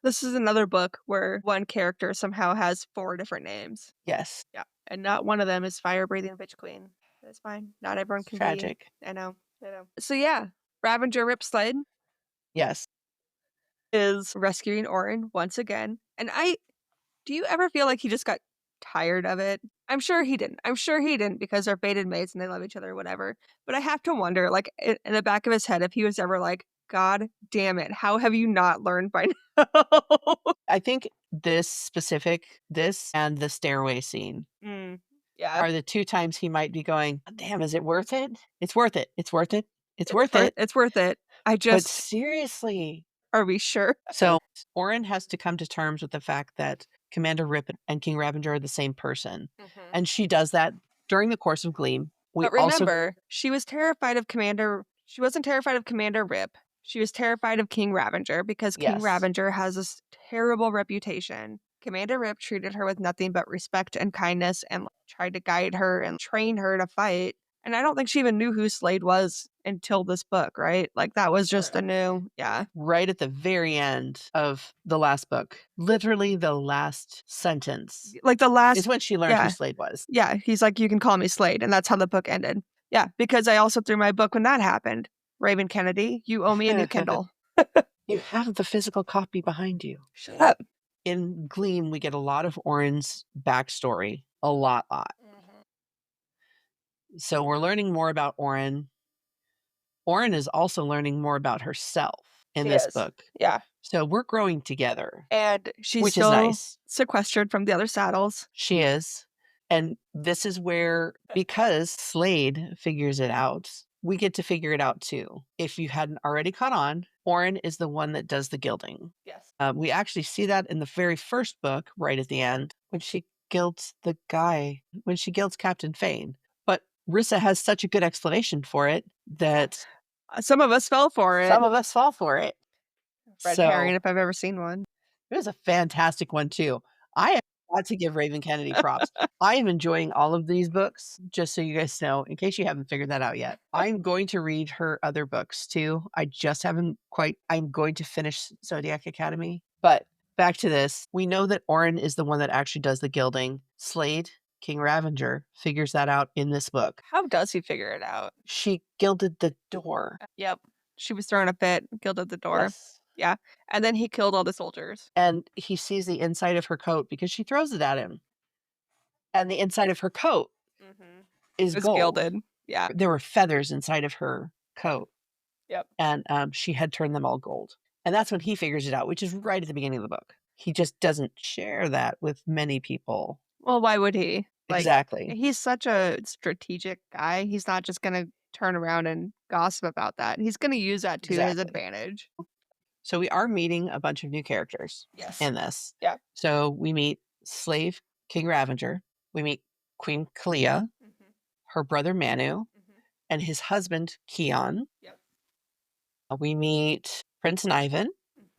this is another book where one character somehow has four different names. Yes, Yeah. And not one of them is Fire Breathing Bitch Queen. That's fine. Not everyone it's can be. tragic. I know. I know. So yeah, Ravenger Rip Slade Yes. is rescuing Orin once again. And I do you ever feel like he just got tired of it? I'm sure he didn't. I'm sure he didn't because they're fated mates and they love each other or whatever. But I have to wonder, like, in the back of his head, if he was ever like, God damn it, how have you not learned by now? I think this and the stairway scene Mm, yeah, are the 2 times he might be going, "Oh, damn, is it worth it? It's worth it. It's worth it. It's it's worth it." it's worth it. I But just, seriously. are we sure? So, Orin has to come to terms with the fact that Commander Rip and King Ravenger are the same person, Mhm. and she does that during the course of Gleam. We But also remember, she was terrified of Commander she wasn't terrified of Commander Rip. She was terrified of King Ravenger because King Yes, Ravenger has this terrible reputation. Commander Rip treated her with nothing but respect and kindness and like, tried to guide her and train her to fight. And I don't think she even knew who Slade was until this book, right? Like that was just a new, yeah. right at the very end of the last book, literally the last sentence Like the last, is when she learned who yeah, Slade was. yeah. He's like, you can call me Slade. And that's how the book ended. Yeah, because I also threw my book when that happened. Raven Kennedy, you owe me a new Kindle. You have the physical copy behind you. Shut up. In Gleam, we get a lot of Orin's backstory. A lot. Mhm. So we're learning more about Orin. Orin is also learning more about herself in She this is. book. Yeah. So we're growing together, And she's which is still nice. sequestered from the other saddles. She is. And this is where, because Slade figures it out, we get to figure it out too. If you hadn't already caught on, Orin is the one that does the gilding. Yes. We actually see that in the very first book, right at the end, when she gilds the guy, when she gilds Captain Fane. But Rissa has such a good explanation for it that Some of us fell for it. some of us fall for it. Red herring, So if I've ever seen one. it was a fantastic one too. I have got to give Raven Kennedy props. I am enjoying all of these books, just so you guys know, in case you haven't figured that out yet. I'm going to read her other books too. I just haven't quite, I'm going to finish Zodiac Academy. But back to this. We know that Orin is the one that actually does the gilding. Slade, King Ravenger, figures that out in this book. How does he figure it out? She gilded the door. Yep. She was throwing a fit, gilded the door. Yes. Yeah. And then he killed all the soldiers. And he sees the inside of her coat because she throws it at him. And the inside of her coat Mm-hmm. is It was gold. gilded. Yeah. There were feathers inside of her coat, Yep. and she had turned them all gold. And that's when he figures it out, which is right at the beginning of the book. He just doesn't share that with many people. Well, why would he? Like, Exactly. he's such a strategic guy. He's not just gonna turn around and gossip about that. He's gonna use that to his Exactly. advantage. So we are meeting a bunch of new characters Yes. in this. Yeah. So we meet slave King Ravager. We meet Queen Kalia, Mhm. her brother Manu, Mhm. and his husband Keon. Yep. We meet Prince Ivan,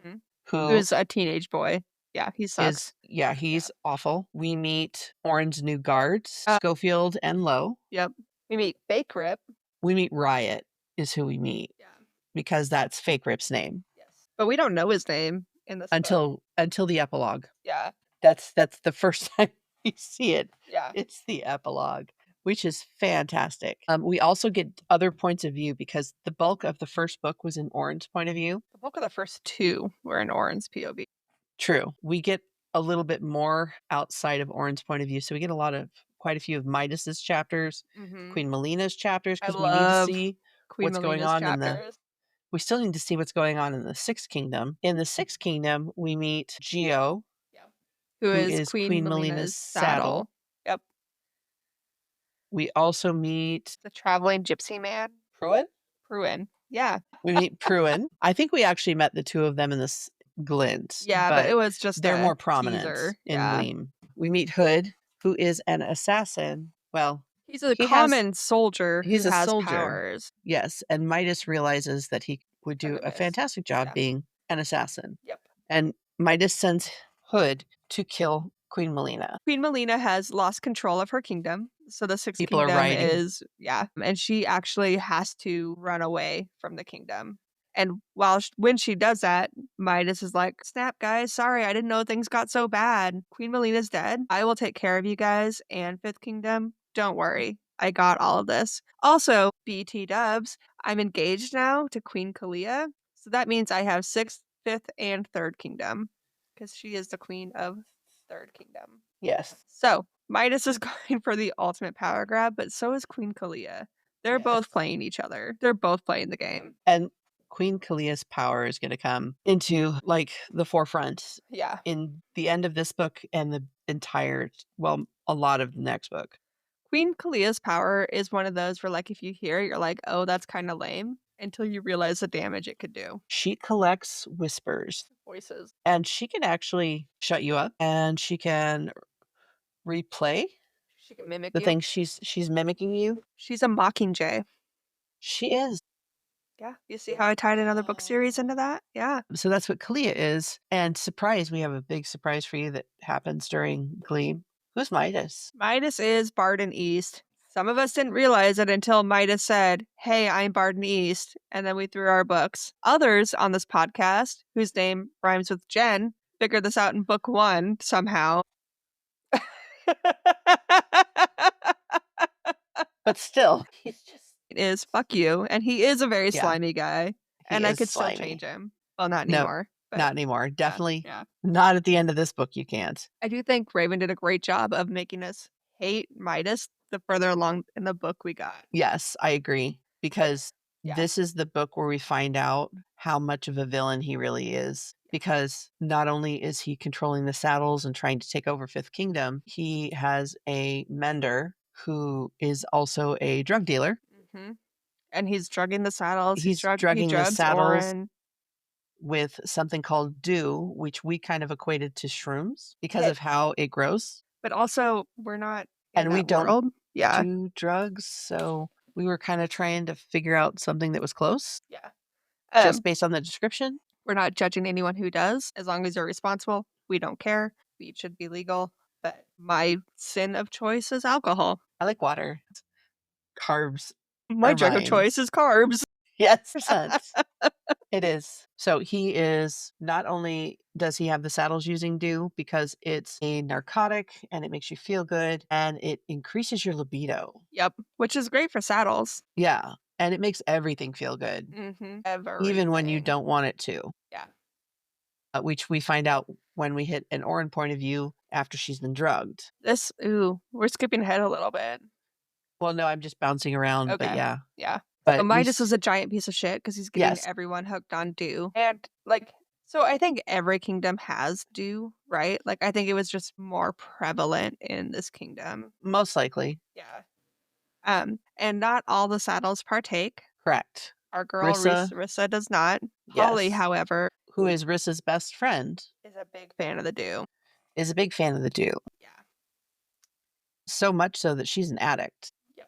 Mhm. who Who's a teenage boy. Yeah, he sucks. yeah, Yeah. he's awful. We meet Orin's new guards, Uh, Schofield and Lowe. yep. We meet Fake Rip. We meet Riot is who we meet Yeah. because that's Fake Rip's name Yes. But we don't know his name in this book. until the epilogue. Yeah. That's the first time you see it. Yeah. It's the epilogue, which is fantastic. We also get other points of view because the bulk of the first book was in Orin's point of view. The bulk of the first two were in Oren's POV. True. We get a little bit more outside of Orin's point of view. So we get quite a few of Midas's chapters, Mhm. Queen Melina's chapters, I because we need to love see Queen what's going Melina's on chapters. we still need to see what's going on in the Sixth Kingdom. In the Sixth Kingdom, we meet Geo, Yeah. Who who is is Queen Queen Melina's Melina's saddle. saddle. Yep. We also meet The traveling gypsy man. Pruin. Pruin. Yeah. We meet Pruin. I think we actually met the two of them in this glint, Yeah, but it but was just they're a more prominent teaser. in Yeah. Gleam. We meet Hood, who is an assassin. Well, He's a he has common soldier who he's a has soldier. powers. Yes, and Midas realizes that he would do a Artemis. fantastic job Yeah. being an assassin. Yep. And Midas sends Hood to kill Queen Melina. Queen Melina has lost control of her kingdom. So the Sixth People are Kingdom rioting. is, yeah. And she actually has to run away from the kingdom. And when she does that, Midas is like, snap, guys. Sorry, I didn't know things got so bad. Queen Melina's dead. I will take care of you guys and Fifth Kingdom. Don't worry. I got all of this. Also, BT dubs, I'm engaged now to Queen Kalia. So that means I have Sixth, Fifth, and Third Kingdom because she is the Queen of Third Kingdom. Yes. So Midas is going for the ultimate power grab, but so is Queen Kalia. They're both Yes. playing each other. They're both playing the game. And Queen Kalia's power is going to come into like the forefront Yeah. in the end of this book and well, a lot of the next book. Queen Kalia's power is one of those where, like, if you hear it, you're like, oh, that's kind of lame until you realize the damage it could do. She collects whispers Voices. and she can actually shut you up and she can replay She can mimic the you. things she's mimicking you. She's a mockingjay. She is. Yeah. You see how I tied another book series into that? Yeah. So that's what Kalia is. And surprise, we have a big surprise for you that happens during Gleam. Who's Midas? Midas is Barden East. Some of us didn't realize it until Midas said, hey, I'm Barden East. And then we threw our books. Others on this podcast, whose name rhymes with Jen, figured this out in book one somehow. But still, he's just It is fuck you. And he is a very yeah, slimy guy. he And I is could still slimy. change him. Well, not No, anymore. But not anymore. Definitely yeah. not at the end of this book. You can't. I do think Raven did a great job of making us hate Midas the further along in the book we got. Yes, I agree because Yeah. this is the book where we find out how much of a villain he really is. Because not only is he controlling the saddles and trying to take over Fifth Kingdom, he has a mender who is also a drug dealer. Mm-hmm. And he's drugging the saddles. He's He drugging the drugs saddles Oren. with something called dew, which we kind of equated to shrooms because Yeah. of how it grows. But also, we're not in And we that don't world. Yeah. do drugs, so we were kind of trying to figure out something that was close Yeah. just based on the description. We're not judging anyone who does. As long as you're responsible, we don't care. Weed should be legal. But my sin of choice is alcohol. I like water. Carbs My are drug of mine. choice is carbs. Yes, percent. It is. So he is not only does he have the saddles using dew because it's a narcotic and it makes you feel good and it increases your libido. Yep. Which is great for saddles. Yeah. And it makes everything feel good, Mm-hmm. even when you Everything. don't want it to, Yeah. which we find out when we hit an Orin point of view after she's been drugged. We're skipping ahead a little bit. Well, no, I'm just bouncing around, but Okay. yeah. Yeah. But But Midas is a giant piece of shit because he's getting yes, everyone hooked on dew. And like, so I think every kingdom has dew, right? Like, I think it was just more prevalent in this kingdom. most likely. Yeah. And not all the saddles partake. Correct. Our girl Rissa, Rissa does not. Holly, yes, however, who is Rissa's best friend, is a big fan of the dew. is a big fan of the dew. Yeah. So much so that she's an addict. Yep.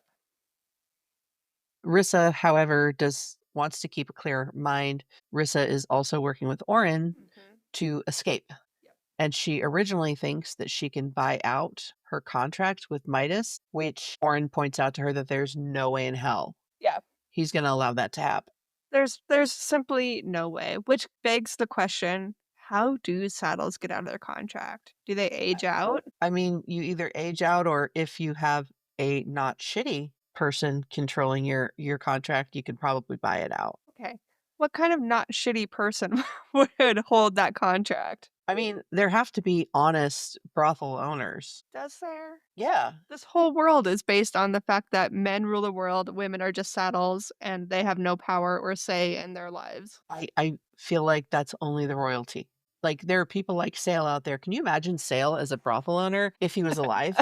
Rissa, however, does wants to keep a clear mind. Rissa is also working with Orin Mhm. to escape. Yep. And she originally thinks that she can buy out her contract with Midas, which Orin points out to her that there's no way in hell Yeah. he's going to allow that to happen. There's simply no way, which begs the question, how do saddles get out of their contract? Do they age out? I mean, you either age out, or if you have a not shitty person controlling your contract, you could probably buy it out. Okay. What kind of not shitty person would hold that contract? I mean, there have to be honest brothel owners. Does there? Yeah. This whole world is based on the fact that men rule the world, women are just saddles, and they have no power or say in their lives. I feel like that's only the royalty. Like, there are people like Sale out there. Can you imagine Sale as a brothel owner if he was alive?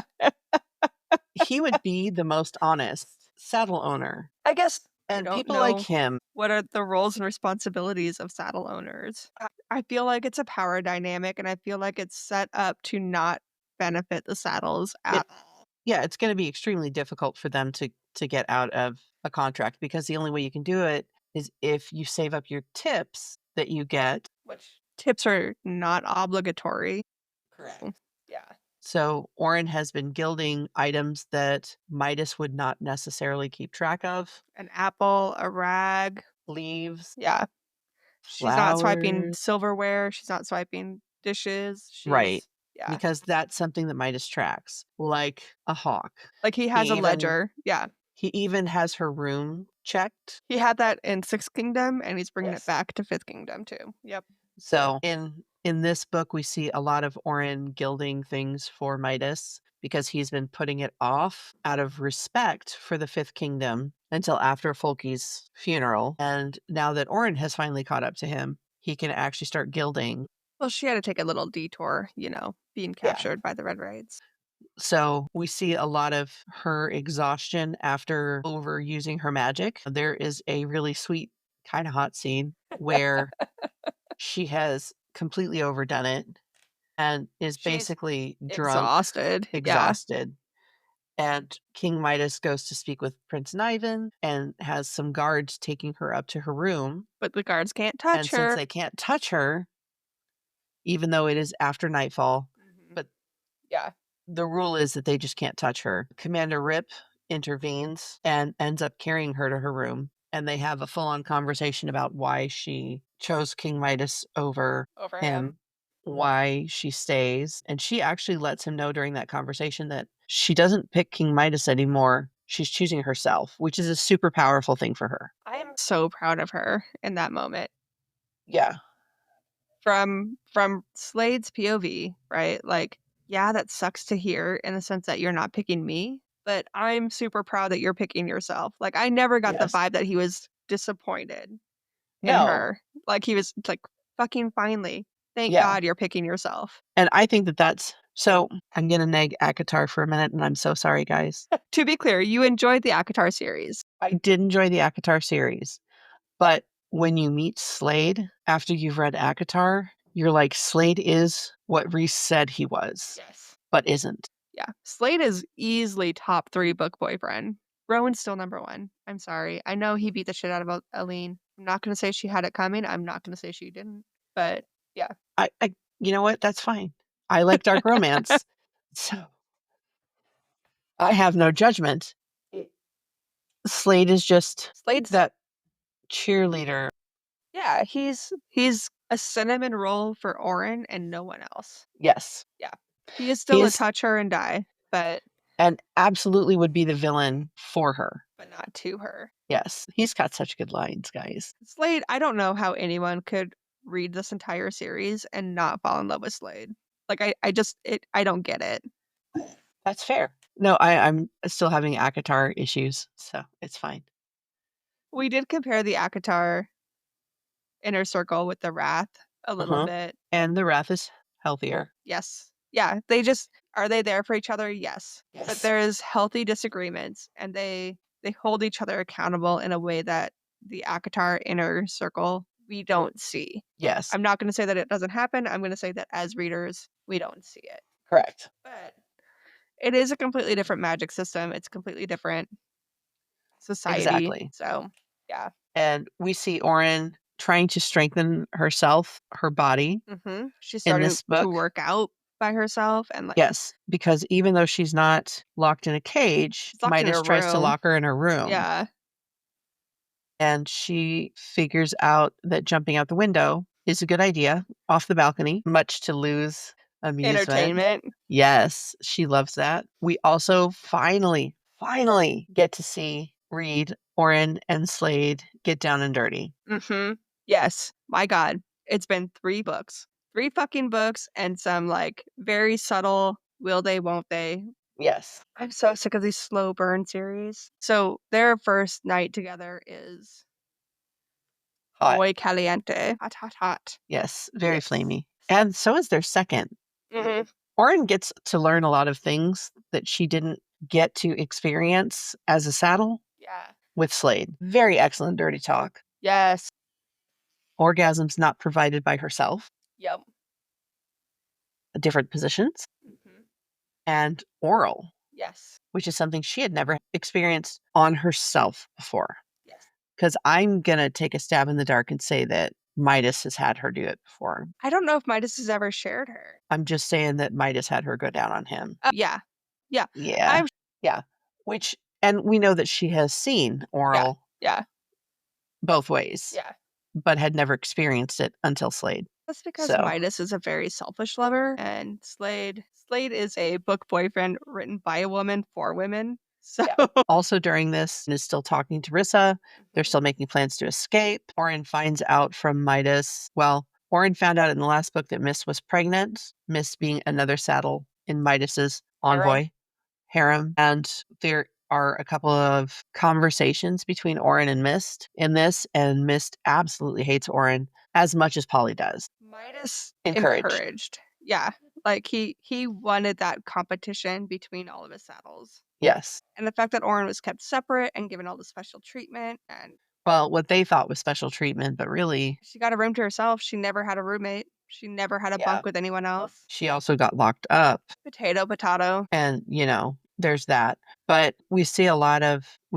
He would be the most honest saddle owner. I guess we And don't people like know him, what are the roles and responsibilities of saddle owners. I feel like it's a power dynamic, and I feel like it's set up to not benefit the saddles it at all. yeah, it's gonna be extremely difficult for them to get out of a contract, because the only way you can do it is if you save up your tips that you get. Which tips are not obligatory. Correct. Yeah. So Orin has been gilding items that Midas would not necessarily keep track of. An apple, a rag. Leaves, Yeah. She's not swiping flowers. silverware. She's not swiping dishes. Right. Yeah. Because that's something that Midas tracks, like a hawk. Like he has He a even ledger. Yeah. he even has her room checked. He had that in Sixth Kingdom, and he's bringing it Yes. back to Fifth Kingdom too. Yep. So in this book, we see a lot of Orin gilding things for Midas because he's been putting it off out of respect for the Fifth Kingdom until after Folky's funeral. And now that Orin has finally caught up to him, he can actually start gilding. Well, she had to take a little detour, being Yeah. captured by the Red Raids. So we see a lot of her exhaustion after overusing her magic. There is a really sweet, kind of hot scene where she has completely overdone it and is She's basically drunk, exhausted. Yeah. exhausted. And King Midas goes to speak with Prince Niven and has some guards taking her up to her room. But the guards can't And touch since her. they can't touch her, even though it is after nightfall, Mhm. but Yeah. the rule is that they just can't touch her. Commander Rip intervenes and ends up carrying her to her room. And they have a full on conversation about why she chose King Midas over Over him. him, why she stays. And she actually lets him know during that conversation that she doesn't pick King Midas anymore. She's choosing herself, which is a super powerful thing for her. I am so proud of her in that moment. Yeah. From Slade's POV, right? Like, yeah, that sucks to hear in the sense that you're not picking me, but I'm super proud that you're picking yourself. Like, I never got the Yes. vibe that he was disappointed in No. her. Like, he was like, fucking finally. Thank Yeah. God you're picking yourself. And I think that that's so. I'm going to nag Akatar for a minute, and I'm so sorry, guys. To be clear, you enjoyed the Akatar series. I did enjoy the Akatar series, but when you meet Slade after you've read Akatar, you're like, Slade is what Reese said he was, Yes. but isn't. Yeah. Slade is easily top 3 book boyfriend. Rowan's still number 1. I'm sorry. I know he beat the shit out of Aline. I'm not going to say she had it coming. I'm not going to say she didn't. But yeah. You know what? That's fine. I like dark romance, so I have no judgment. Slade is just Slade's that cheerleader. Yeah, he's a cinnamon roll for Orin and no one else. Yes. Yeah. He is He still a is, touch her and die, but and absolutely would be the villain for her. not to her. Yes. He's got such good lines, guys. Slade, I don't know how anyone could read this entire series and not fall in love with Slade. Like I don't get it. That's fair. No, I'm still having Akatar issues, so it's fine. We did compare the Akatar inner circle with the Wrath a little Uh-huh. bit. And the Wrath is healthier. Yes. Yeah, they just Are they there for each other? Yes. But Yes. there's healthy disagreements, and they hold each other accountable in a way that the ACOTAR inner circle, we don't see. Yes. I'm not gonna say that it doesn't happen, I'm gonna say that as readers, we don't see it. Correct. But it is a completely different magic system, it's completely different society, Exactly. so, yeah. And we see Orin trying to strengthen herself, her body She's in starting this to book. work out by herself and, like, Yes, because even though she's not locked in a cage, she's locked in Midas her tries to room. lock her in her room, Yeah. and she figures out that jumping out the window is a good idea off the balcony, much to Lou's amusement. Entertainment. Yes, she loves that. We also finally get to see Reed, Orin, and Slade get down and dirty. Mhm. Yes. My god. It's been 3 books. 3 fucking books and some, like, very subtle will they, won't they. Yes. I'm so sick of these slow burn series. So, their first night together is Hot. muy caliente. Hot, hot, hot. Yes, very Yes. flamey. And so is their second. Mhm. Orin gets to learn a lot of things that she didn't get to experience as a saddle Yeah. with Slade. Very excellent dirty talk. Yes. Orgasms not provided by herself, Yep. different positions, Mhm. and oral, Yes. which is something she had never experienced on herself before. Yes. Because I'm going to take a stab in the dark and say that Midas has had her do it before. I don't know if Midas has ever shared her. I'm just saying that Midas had her go down on him. Oh, yeah. Yeah. Yeah. I'm Yeah. Which, and we know that she has seen yeah. oral Yeah. both ways, Yeah. but had never experienced it until Slade. That's because So, Midas is a very selfish lover, and Slade is a book boyfriend written by a woman for women. So yeah. Also during this, is still talking to Rissa. They're Mhm. still making plans to escape. Orin finds out from Midas. Well, Orin found out in the last book that Miss was pregnant, Miss being another saddle in Midas's Harem. envoy harem. And there are a couple of conversations between Orin and Mist in this, and Mist absolutely hates Orin as much as Polly does. Midas Encouraged. encouraged. Yeah. Like he wanted that competition between all of his saddles. Yes. And the fact that Orin was kept separate and given all the special treatment and Well, what they thought was special treatment, but really, she got a room to herself. She never had a roommate. She never had a yeah, bunk with anyone else. she also got locked up. Potato, potato. And, there's that. But we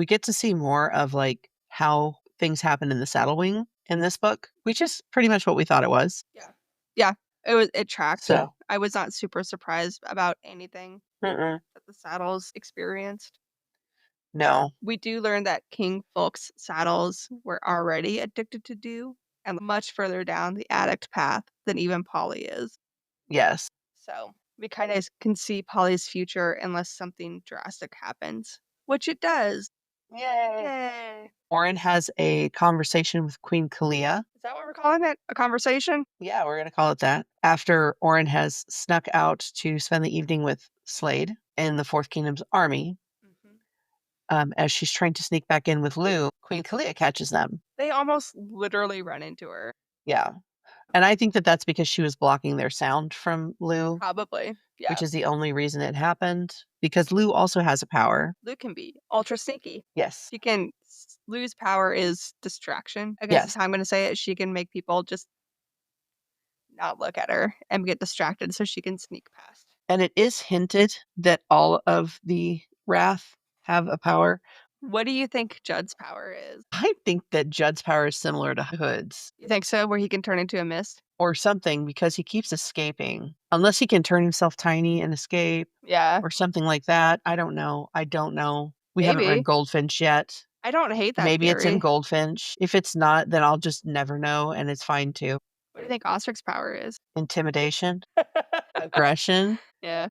get to see more of like how things happen in the saddle wing in this book, which is pretty much what we thought it was. Yeah. Yeah. It tracked. So, I was not super surprised about anything mm-mm, that the saddles experienced. no, We do learn that King Folk's saddles were already addicted to dew and much further down the addict path than even Polly is. yes. So we kind of can see Polly's future unless something drastic happens, which it does. Yay. Yay. Orin has a conversation with Queen Kalia. Is that what we're calling it? A conversation? Yeah, we're going to call it that. After Orin has snuck out to spend the evening with Slade in the Fourth Kingdom's army, Mhm. as she's trying to sneak back in with Lou, Queen Kalia catches them. They almost literally run into her. Yeah. And I think that that's because she was blocking their sound from Lou, Probably. Yeah. which is the only reason it happened, because Lou also has a power. Luke can be ultra sneaky. Yes. She can lose power is distraction. I guess is Yes. how I'm going to say it. She can make people just not look at her and get distracted so she can sneak past. And it is hinted that all of the Wrath have a power. What do you think Judd's power is? I think that Judd's power is similar to Hood's You think so? Where he can turn into a mist? or something because he keeps escaping. Unless he can turn himself tiny and escape Yeah, or something like that. I don't know. I don't know. We haven't read maybe. Goldfinch yet. I don't hate that Maybe it's in theory. Goldfinch. If it's not, then I'll just never know, and it's fine too. What do you think Ostric's power is? Intimidation, aggression, Yeah,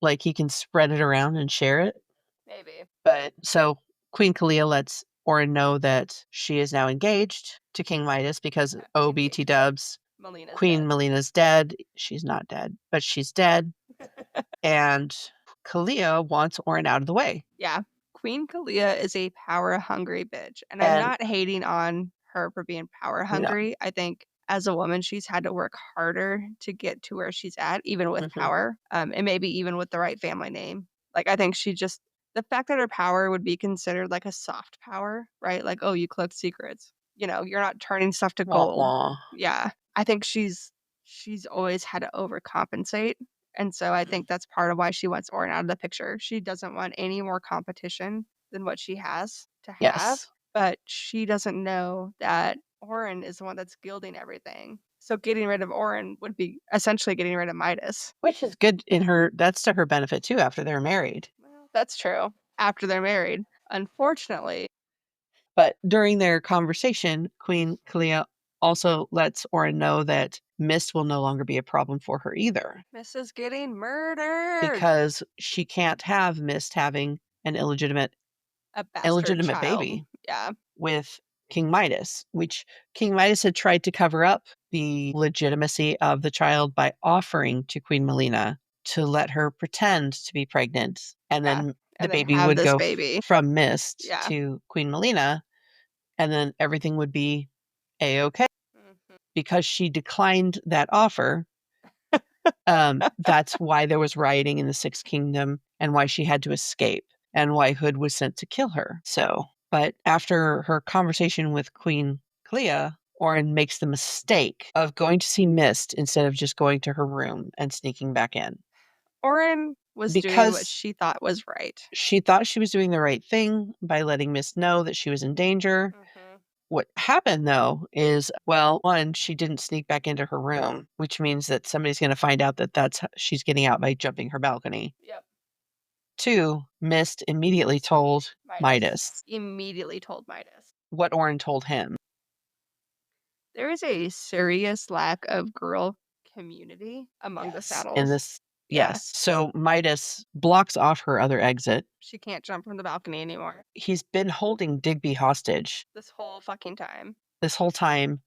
like he can spread it around and share it. maybe. But so Queen Kalia lets Orin know that she is now engaged to King Midas because Yeah, OBT engagement. dubs. Melina's Queen dead. Melina's dead. She's not dead, but she's dead. And Kalia wants Orin out of the way. Yeah, Queen Kalia is a power hungry bitch, and I'm And not hating on her for being power no, hungry. I think as a woman, she's had to work harder to get to where she's at, even with Mhm. power, and maybe even with the right family name. Like, I think she just the fact that her power would be considered like a soft power, right? Like, "Oh, you collect secrets." You're not turning stuff to Wah, gold. wah. Yeah. I think she's always had to overcompensate, and so I think that's part of why she wants Orin out of the picture. She doesn't want any more competition than what she has to have, Yes. but she doesn't know that Orin is the one that's gilding everything. So getting rid of Orin would be essentially getting rid of Midas. Which is good in her that's to her benefit too after they're married. Well, that's true. After they're married. Unfortunately, But during their conversation, Queen Kalia also lets Orin know that mist will no longer be a problem for her either, Mrs. getting murdered. because she can't have Mist having an A bastard illegitimate child. baby Yeah. with King Midas, which King Midas had tried to cover up the legitimacy of the child by offering to Queen Melina to let her pretend to be pregnant, and Yeah. then the And then baby have would this go baby. from Mist Yeah. to Queen Melina, and then everything would be a-okay. Mhm. Because she declined that offer, that's why there was rioting in the Sixth Kingdom and why she had to escape and why Hood was sent to kill her. So, but after her conversation with Queen Clea, Orin makes the mistake of going to see Mist instead of just going to her room and sneaking back in Orin was doing what because she thought was right. she thought she was doing the right thing by letting Mist know that she was in danger. Mhm. What happened though is, well, one, she didn't sneak back into her room, which means that somebody's going to find out that she's getting out by jumping her balcony. Yep. Two, Mist immediately told Midas. Midas Immediately told Midas. what Orin told him. There is a serious lack of girl community among the Yes. In saddles. this, Yeah. yes. So Midas blocks off her other exit. She can't jump from the balcony anymore. He's been holding Digby hostage This whole fucking time. this whole time,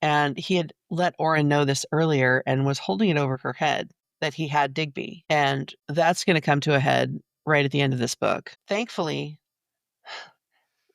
and he had let Orin know this earlier and was holding it over her head that he had Digby. And that's going to come to a head right at the end of this book. Thankfully,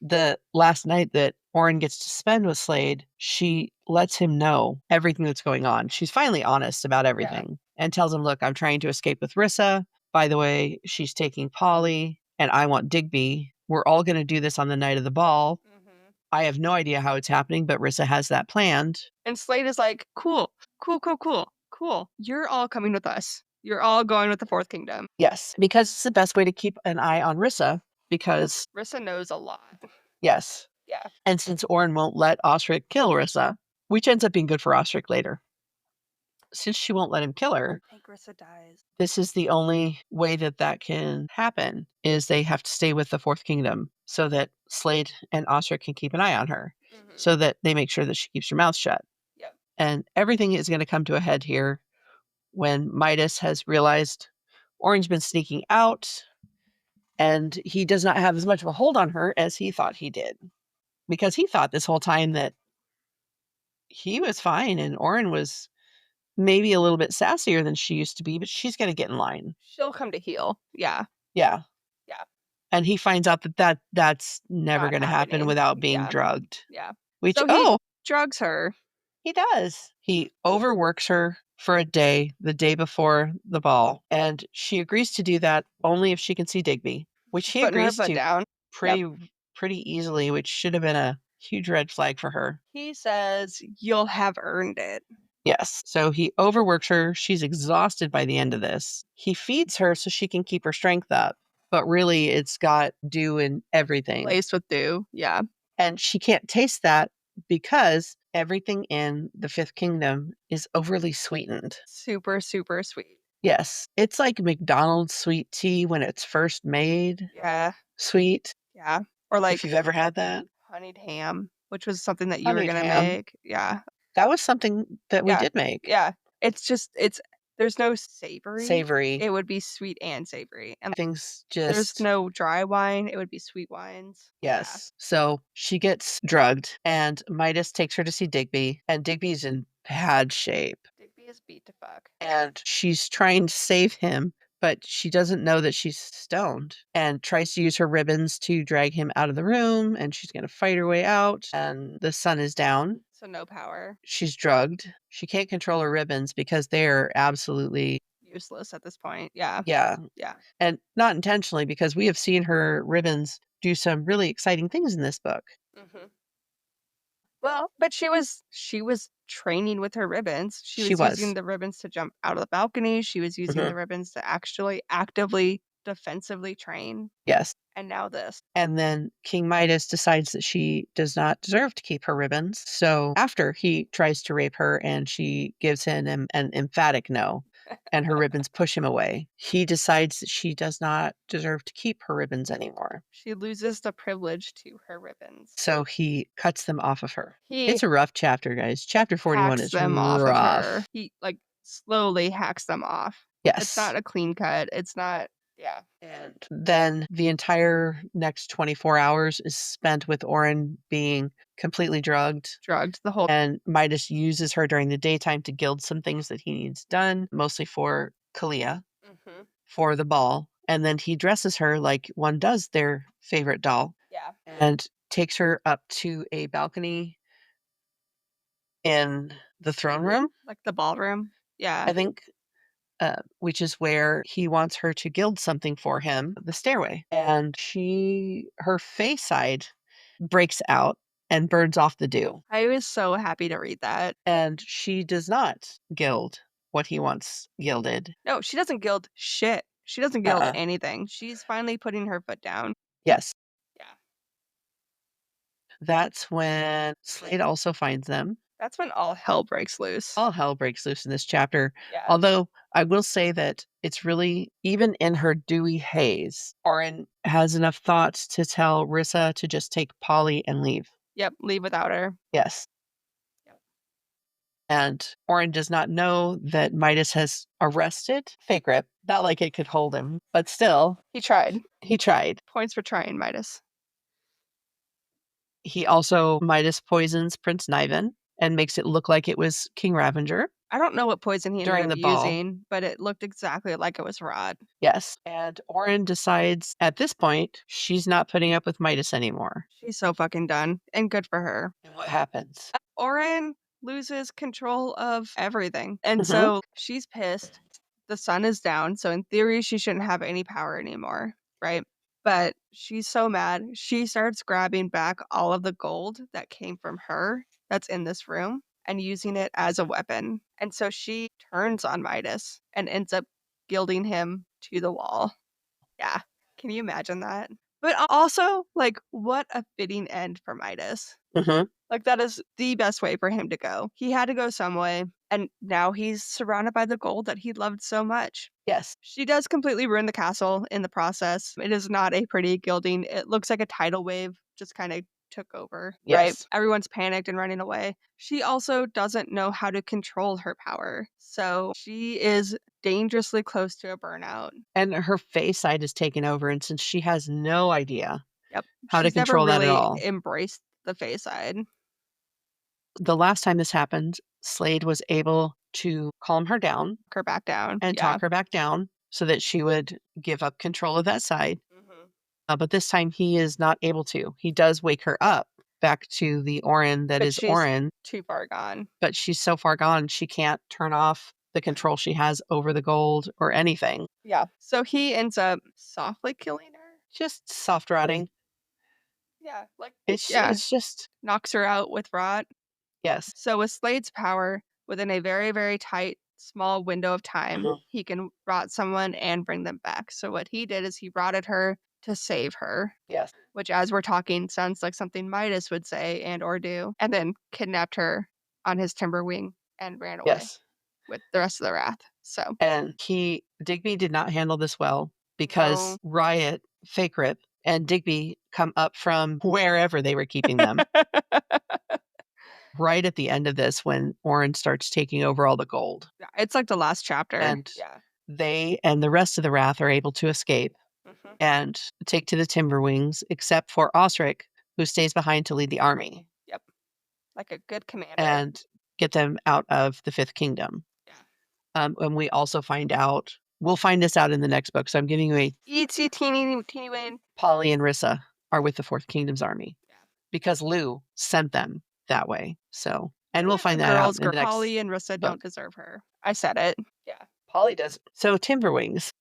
the last night that Orin gets to spend with Slade, she lets him know everything that's going on. She's finally honest about Yeah. everything and tells him, look, I'm trying to escape with Rissa. By the way, she's taking Polly and I want Digby. We're all going to do this on the night of the ball. Mhm. I have no idea how it's happening, but Rissa has that planned. And Slade is like, "Cool. Cool, cool, cool. Cool. You're all coming with us. You're all going with the Fourth Kingdom." Yes, because it's the best way to keep an eye on Rissa because, Rissa knows a lot. yes. Yeah. And since Orin won't let Osric kill Rissa, which ends up being good for Osric later, since she won't let him kill her, I think Rissa dies. this is the only way that that can happen is they have to stay with the Fourth Kingdom so that Slade and Osric can keep an eye on her Mhm. so that they make sure that she keeps her mouth shut. Yep. And everything is going to come to a head here when Midas has realized Orange been sneaking out and he does not have as much of a hold on her as he thought he did because he thought this whole time that he was fine and Orin was maybe a little bit sassier than she used to be, but she's going to get in line. She'll come to heel. Yeah. Yeah. Yeah. And he finds out that that's never Not gonna happen happening. without being Yeah. drugged, Yeah. which So he oh, drugs her. he does. He overworks her for a day, the day before the ball, and she agrees to do that only if she can see Digby, which She's he putting her agrees foot to down. Yep. pretty easily, which should have been a huge red flag for her. He says, "You'll have earned it." Yes. So he overworks her. She's exhausted by the end of this. He feeds her so she can keep her strength up, but really it's got dew in everything. Laced with dew. Yeah. And she can't taste that because everything in the Fifth Kingdom is overly sweetened. Super, super sweet. Yes, it's like McDonald's sweet tea when it's first made Yeah. sweet, Yeah. Or if like you've ever had that. honeyed ham, which was something that you were Honeyed gonna ham, make. Yeah. that was something that we Yeah. did make. Yeah. It's there's no savory. Savory, It would be sweet and savory. And things there's just no dry wine. It would be sweet wines. Yeah. yes. So she gets drugged, and Midas takes her to see Digby, and Digby's in bad shape. Digby is beat to fuck. And she's trying to save him, but she doesn't know that she's stoned and tries to use her ribbons to drag him out of the room. And she's going to fight her way out. And the sun is down. So no power. She's drugged. She can't control her ribbons because they're absolutely Useless at this point. Yeah. yeah, Yeah. and not intentionally because we have seen her ribbons do some really exciting things in this book. Mhm. Well, but she was training with her ribbons. She She was using was. the ribbons to jump out of the balcony. She was using Mhm. the ribbons to actually actively defensively train. Yes. And now this. And then King Midas decides that she does not deserve to keep her ribbons. So after he tries to rape her and she gives him an emphatic no, and her ribbons push him away, he decides that she does not deserve to keep her ribbons anymore. She loses the privilege to her ribbons. So he cuts them off of her. It's He a rough chapter, guys. Chapter 41 hacks is them off of her. rough. He like slowly hacks them off. It's Yes. not a clean cut. It's not yeah. And then the entire next 24 hours is spent with Orin being completely drugged. Drugged the whole And Midas uses her during the daytime to gild some things that he needs done, mostly for Kalia, Mhm. for the ball. And then he dresses her like one does their favorite doll Yeah. and takes her up to a balcony in the throne room, Like the ballroom. Yeah. I think, which is where he wants her to gild something for him, the stairway. And her face side breaks out and burns off the dew. I was so happy to read that. And she does not gild what he wants gilded. No, she doesn't gild shit. She doesn't gild Uh-uh. anything. She's finally putting her foot down. Yes. Yeah. That's when Slade also finds them. That's when all hell breaks loose. All hell breaks loose in this chapter. Yeah. Although I will say that it's really, even in her dewy haze, Orin has enough thoughts to tell Rissa to just take Polly and leave. Yep. Leave without her. Yes. Yep. And Orin does not know that Midas has arrested Fake Rip. Not like it could hold him, but still, He tried. he tried. Points for trying, Midas. He also Midas poisons Prince Niven and makes it look like it was King Ravenger I don't know what poison he ended during up the ball. using, but it looked exactly like it was rot. Yes. And Orin decides at this point she's not putting up with Midas anymore. She's so fucking done. And good for her. And what happens? Orin loses control of everything. And Mhm. so she's pissed. The sun is down. So in theory, she shouldn't have any power anymore. Right. But she's so mad. She starts grabbing back all of the gold that came from her that's in this room and using it as a weapon. And so she turns on Midas and ends up gilding him to the wall. Yeah. Can you imagine that? But also, like, what a fitting end for Midas. Mhm. Like, that is the best way for him to go. He had to go some way, and now he's surrounded by the gold that he loved so much. Yes. She does completely ruin the castle in the process. It is not a pretty gilding. It looks like a tidal wave just kind of took over, right? Yes. Everyone's panicked and running away. She also doesn't know how to control her power. So she is dangerously close to a burnout. And her face side is taken over, and since she has no idea Yep. how to She's never control that at really all. embraced the face side. The last time this happened, Slade was able to calm her down Her back down. and Yeah. talk her back down so that she would give up control of that side. Mhm. But this time he is not able to. He does wake her up back to the Orin that But is she's Orin, too far gone. but she's so far gone she can't turn off the control she has over the gold or anything. Yeah. So he ends up softly killing her. Just soft rotting. Yeah. Like, It's yeah. it's just Knocks her out with rot. yes. So with Slade's power, within a very, very tight, small window of time, Mhm. he can rot someone and bring them back. So what he did is he rotted her to save her, Yes. which as we're talking sounds like something Midas would say and or do, and then kidnapped her on his timber wing and ran away Yes. with the rest of the wrath. So And Digby did not handle this well because Riot, Fake Rip, and Digby come up from wherever they were keeping them. Right at the end of this when Orin starts taking over all the gold. Yeah, it's like the last chapter. And Yeah. they and the rest of the Wrath are able to escape Mhm. and take to the Timberwings, except for Osric, who stays behind to lead the army Yep. Like a good commander. and get them out of the Fifth Kingdom. Yeah. And we also we'll find this out in the next book. So I'm giving you a Itsy teeny win. Polly and Rissa are with the Fourth Kingdom's army Yeah. because Lou sent them that way. So, and we'll The find that out girls, in the next Polly and Rissa, book. don't deserve her. I said it. Yeah. Polly does. So Timberwings,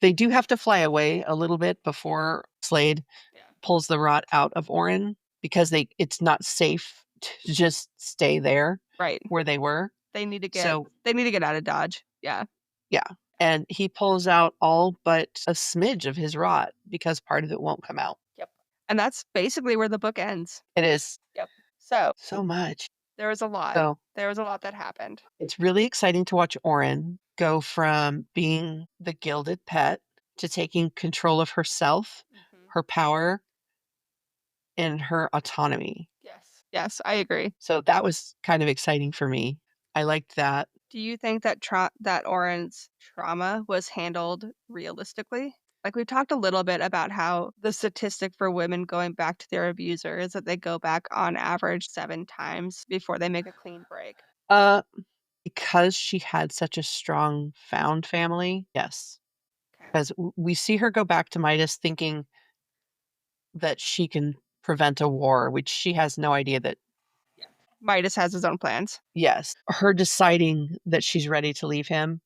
they do have to fly away a little bit before Slade Yeah. pulls the rot out of Orin because it's not safe to just stay there Right. where they were. They need to So get out of Dodge. Yeah. yeah. And he pulls out all but a smidge of his rot because part of it won't come out. Yep. And that's basically where the book ends. It is Yep. So so much. there was a lot. So There was a lot that happened. it's really exciting to watch Orin go from being the gilded pet to taking control of herself, her power, and her autonomy. Yes. Yes, I agree. So that was kind of exciting for me. I liked that. Do you think that that Oren's trauma was handled realistically? Like we've talked a little bit about how the statistic for women going back to their abuser is that they go back on average 7 times before they make a clean break. Uh, because she had such a strong found family, yes. Okay. Because we see her go back to Midas thinking that she can prevent a war, which she has no idea that, Midas has his own plans. yes, her deciding that she's ready to leave him.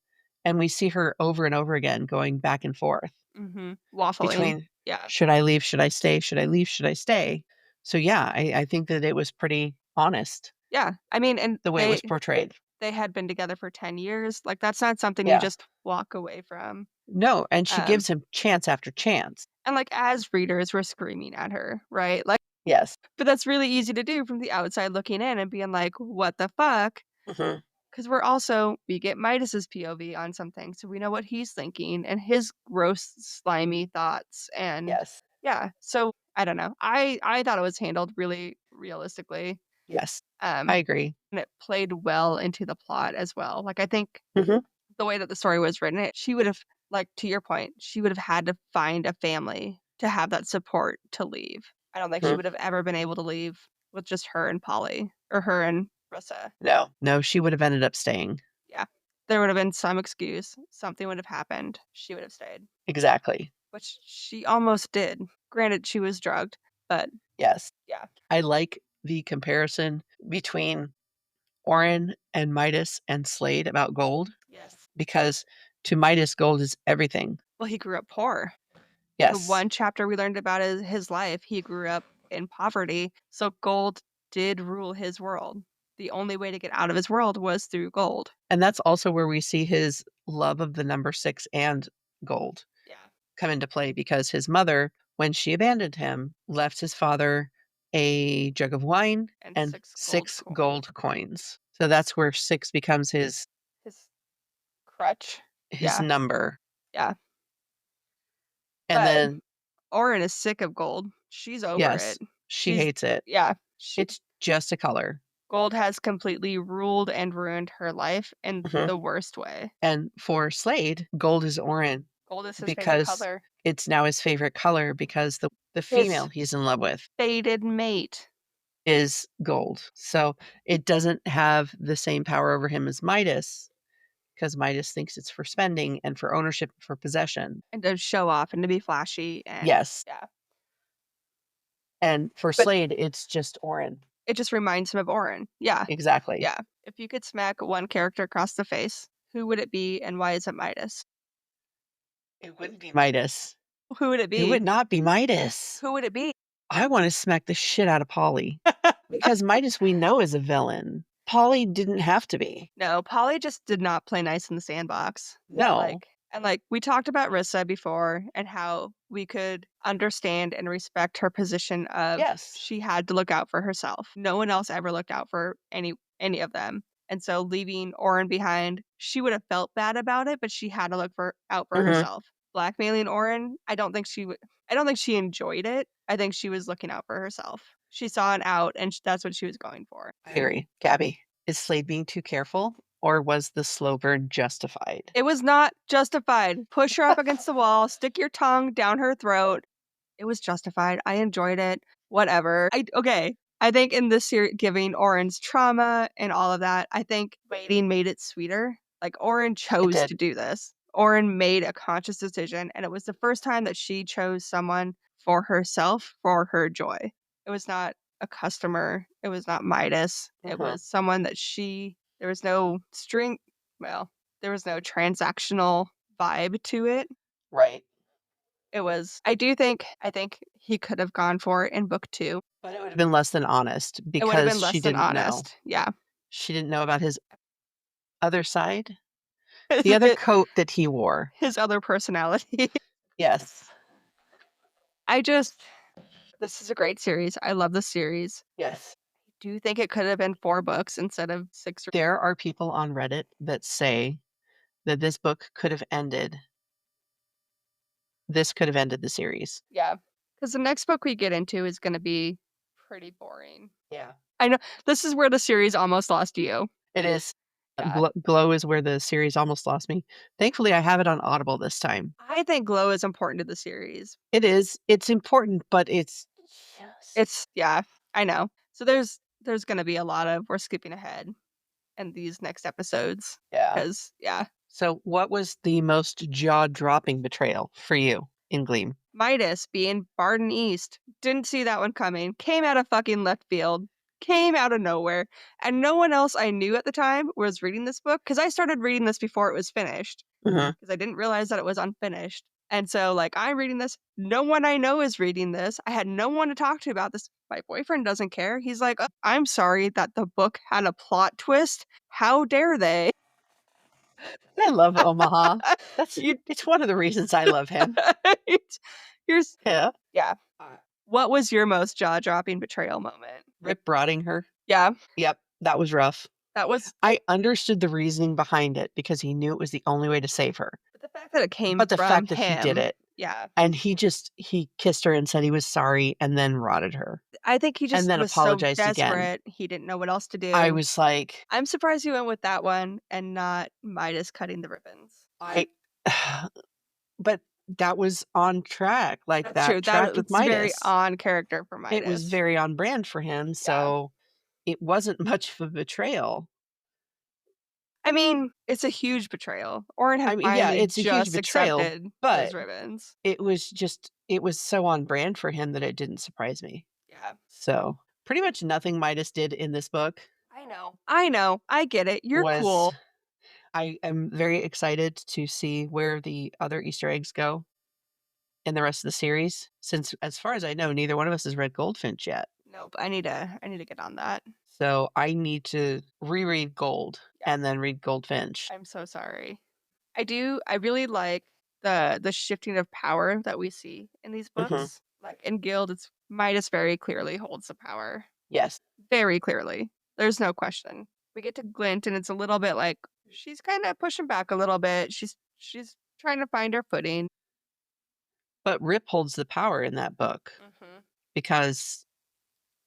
And we see her over and over again going back and forth Waffling. between, Yeah. should I leave? Should I stay? Should I leave? Should I stay? So yeah, I think that it was pretty honest Yeah. I mean, and the way it was portrayed. they had been together for 10 years. Like that's not something you Yeah. just walk away from. No, and she Um, gives him chance after chance. and like as readers, we're screaming at her, right? Like, Yes. but that's really easy to do from the outside looking in and being like, what the fuck? Mhm. Because we get Midas's POV on something, so we know what he's thinking and his gross, slimy thoughts. And Yes. yeah, so I don't know. I thought it was handled really realistically. Yes. I Um, agree. and it played well into the plot as well. Like I think Mhm. the way that the story was written, she would have, like to your point, she would have had to find a family to have that support to leave. I don't think she Mhm. would have ever been able to leave with just her and Polly or her and Rissa. No. No, she would have ended up staying. Yeah. There would have been some excuse. Something would have happened. She would have stayed, Exactly. which she almost did. Granted, she was drugged, but Yes. yeah. I like the comparison between Orin and Midas and Slade about gold Yes. because to Midas, gold is everything. Well, he grew up poor. The Yes. one chapter we learned about is his life. He grew up in poverty, so gold did rule his world. The only way to get out of his world was through gold. And that's also where we see his love of the number 6 and gold Yeah. come into play because his mother, when she abandoned him, left his father a jug of wine And and 6 6 gold coins. So that's where 6 becomes his crutch. his Yeah. number. Yeah. And But then Orin is sick of gold. She's over it. yes, she She's hates it. yeah. It's just a color. Gold has completely ruled and ruined her life in Mhm. the worst way. And for Slade, gold is orange Gold is his favorite because color. it's now his favorite color because the female His he's in love with fated mate. is gold. So it doesn't have the same power over him as Midas because Midas thinks it's for spending and for ownership, for possession. And to show off and to be flashy and Yes. yeah. And for But Slade, it's just Orin. it just reminds him of Orin. Yeah. Exactly. Yeah. If you could smack one character across the face, who would it be and why is it Midas? It wouldn't be Midas. Who would it It be? would not be Midas. Who would it be? I want to smack the shit out of Polly because Midas we know is a villain. Polly didn't have to be. No, Polly just did not play nice in the sandbox. No. Like we talked about Rissa before and how we could understand and respect her position of Yes. she had to look out for herself. No one else ever looked out for any of them. And so leaving Orin behind, she would have felt bad about it, but she had to out for Mhm. herself. Blackmailing Orin, I don't think she enjoyed it. I think she was looking out for herself. She saw an out and that's what she was going for. I agree. Gabby, is Slade being too careful or was the slow burn justified? It was not justified. Push her up against the wall, stick your tongue down her throat. It was justified. I enjoyed it. Whatever. Okay. I think in this series, giving Oren's trauma and all of that, I think waiting made it sweeter. Like Oren chose did. to do this. Oren made a conscious decision, and it was the first time that she chose someone for herself, for her joy. It was not a customer. It was not Midas. It was someone that there was no well, there was no transactional vibe to it. Right. I think he could have gone for it in book 2. But it would have been less than honest It would have because been she less than didn't know. honest. Yeah. She didn't know about his other side, the other coat that he wore. His other personality. Yes. I just This is a great series. I love the series. Yes. Do you think it could have been 4 books instead of 6 or There are people on Reddit that say that this could have ended the series. Yeah, because the next book we get into is gonna be pretty boring. Yeah. I know this is where the series almost lost you. It is. Yeah. Glow is where the series almost lost me. Thankfully, I have it on Audible this time. I think Glow is important to the series. It is. It's important, but it's just Yeah, I know. So there's gonna be a lot of we're skipping ahead in these next episodes yeah. because yeah. So, what was the most jaw-dropping betrayal for you in Gleam? Midas being Barden East. Didn't see that one coming. Came out of fucking left field. Came out of nowhere. And no one else I knew at the time was reading this book because I started reading this before it was finished Mhm. because I didn't realize that it was unfinished. And so, like, I'm reading this. No one I know is reading this. I had no one to talk to about this. My boyfriend doesn't care. He's like, I'm sorry that the book had a plot twist. How dare they? I love Omaha. you, It's one of the reasons I love him. Here's, Yeah. yeah. What was your most jaw-dropping betrayal moment? Rip rotting her. Yeah, Yep, that was rough. that was I understood the reasoning behind it because he knew it was the only way to save her. but the fact that it came But the from fact that he did him. it, Yeah. and he kissed her and said he was sorry and then rotted her I think he and just then was so apologized again. desperate, he didn't know what else to I do. was like, I'm surprised you went with that one and not Midas cutting the ribbons. I but that was on track. Like, That's true, that tracked with it's very Midas. on character for It was Midas. very on brand for him, Yeah. so it wasn't much of a betrayal. I mean, it's a huge betrayal. Orin had I mean, yeah, finally it's a huge just betrayal, accepted those but ribbons. it was so on brand for him that it didn't surprise me. Yeah. So, pretty much nothing Midas did in this book I know. I know. I get it. You're was cool. I am very excited to see where the other Easter eggs go in the rest of the series, since as far as I know, neither one of us has read Goldfinch yet. Nope. I need to get on that. So, I need to reread Gold Yeah. and then read Goldfinch. I'm so sorry. I really like the shifting of power that we see in these Mhm. books. Like in Guild, it's Midas very clearly holds the power. Yes. Very clearly. There's no question. We get to Glint and it's a little bit like she's kind of pushing back a little bit. She's trying to find her footing. But Rip holds the power in that book Hmm. because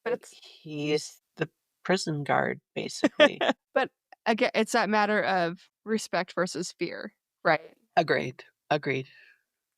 But it's he is the prison guard, basically. but again, it's that matter of respect versus fear, right? Agreed. Agreed.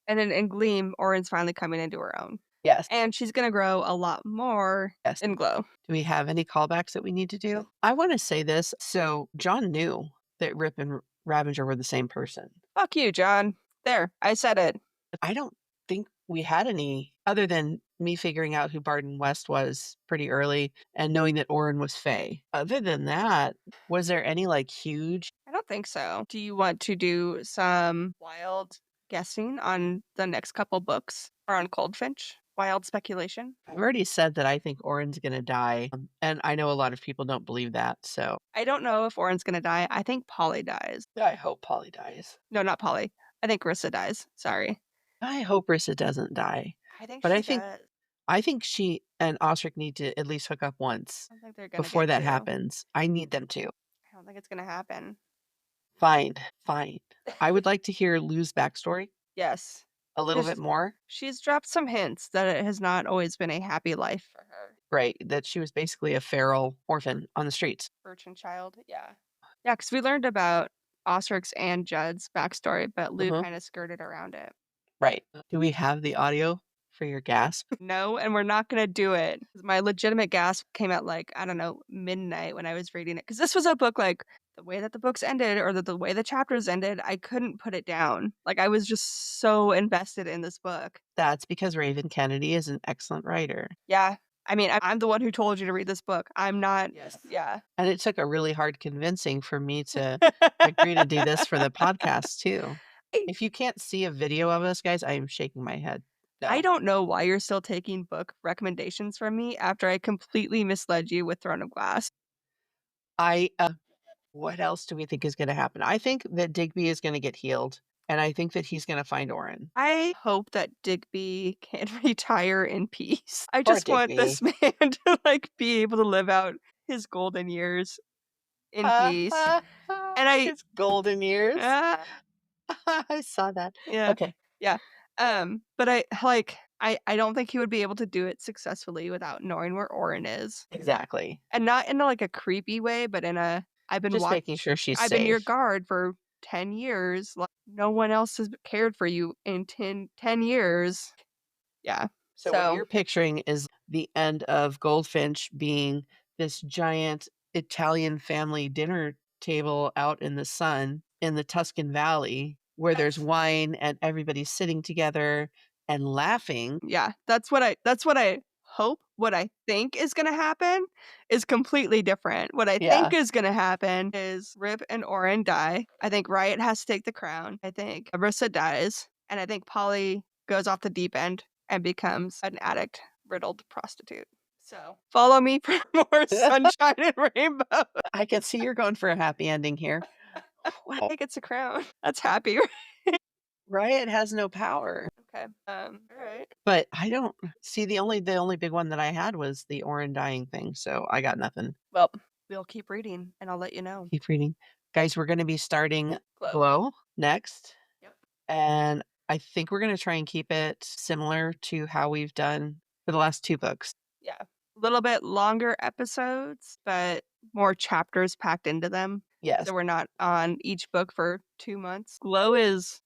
And then in Gleam, Oren's finally coming into her own. Yes. And she's gonna grow a lot more Yes. in Glow. Do we have any callbacks that we need to do? I want to say this. So, John knew that Rip and Ravager were the same person. Fuck you, John. There, I said it. I don't think we had any other than me figuring out who Barden West was pretty early and knowing that Orin was Faye. Other than that, was there any like huge? I don't think so. Do you want to do some wild guessing on the next couple books or on Coldfinch? Wild speculation? I've already said that I think Orin's going to die. And I know a lot of people don't believe that. So I don't know if Oren's gonna die. I think Polly dies. I hope Polly dies. No, not Polly. I think Rissa dies. Sorry. I hope Rissa doesn't die. I think But she does. I think she and Osric need to at least hook up once I don't think they're gonna before get that to. happens. I need them to. I don't think it's gonna happen. Fine, fine. I would like to hear Lou's backstory Yes. a little bit There's more. she's dropped some hints that it has not always been a happy life for her. Right, that she was basically a feral orphan on the streets. Urchin child. Yeah. Yeah, because we learned about Osric's and Judd's backstory, but Lou Mhm. kind of skirted around it. Right. Do we have the audio for your gasp? No, and we're not gonna do it. 'Cause my legitimate gasp came at like, I don't know, midnight when I was reading it. Because this was a book like the way that the books ended or the way the chapters ended, I couldn't put it down. Like I was just so invested in this book. That's because Raven Kennedy is an excellent writer. Yeah. I mean, I'm the one who told you to read this book. I'm not. Yes. Yeah. And it took a really hard convincing for me to agree to do this for the podcast too. I If you can't see a video of us, guys, I am shaking my head. I No. don't know why you're still taking book recommendations from me after I completely misled you with Throne of Glass. I what else do we think is gonna happen? I think that Digby is gonna get healed, and I think that he's gonna find Orin. I hope that Digby can retire in peace. I Poor just want this Digby. man to, like, be able to live out his golden years in peace. And His golden years. uh, I saw that. yeah, Okay. yeah. But I don't think he would be able to do it successfully without knowing where Orin is. Exactly. And not in a, like, a creepy way, but in a, Just making sure she's I've been your safe. guard for 10 years, like, no one else has cared for you in ten years. Yeah. So what So, you're picturing is the end of Goldfinch being this giant Italian family dinner table out in the sun in the Tuscan Valley where there's yes. wine and everybody's sitting together and laughing. Yeah, that's what I hope. What I think is gonna happen is completely different. What I think Yeah. is gonna happen is Rip and Oren die. I think Riot has to take the crown. I think Arissa dies, and I think Polly goes off the deep end and becomes an addict riddled prostitute. So follow me for more sunshine and rainbow. I can see you're going for a happy ending here. I Wow. think it's a crown. That's happy. Riot has no power. Okay. All right. But I don't see the only big one that I had was the Orin dying thing, so I got nothing. Well, we'll keep reading, and I'll let you know. Keep reading. Guys, we're gonna be starting Glow. Glow next, Yep. and I think we're gonna try and keep it similar to how we've done for the last 2 books. Yeah. A little bit longer episodes, but more chapters packed into them. Yes. So we're not on each book for 2 months. Glow is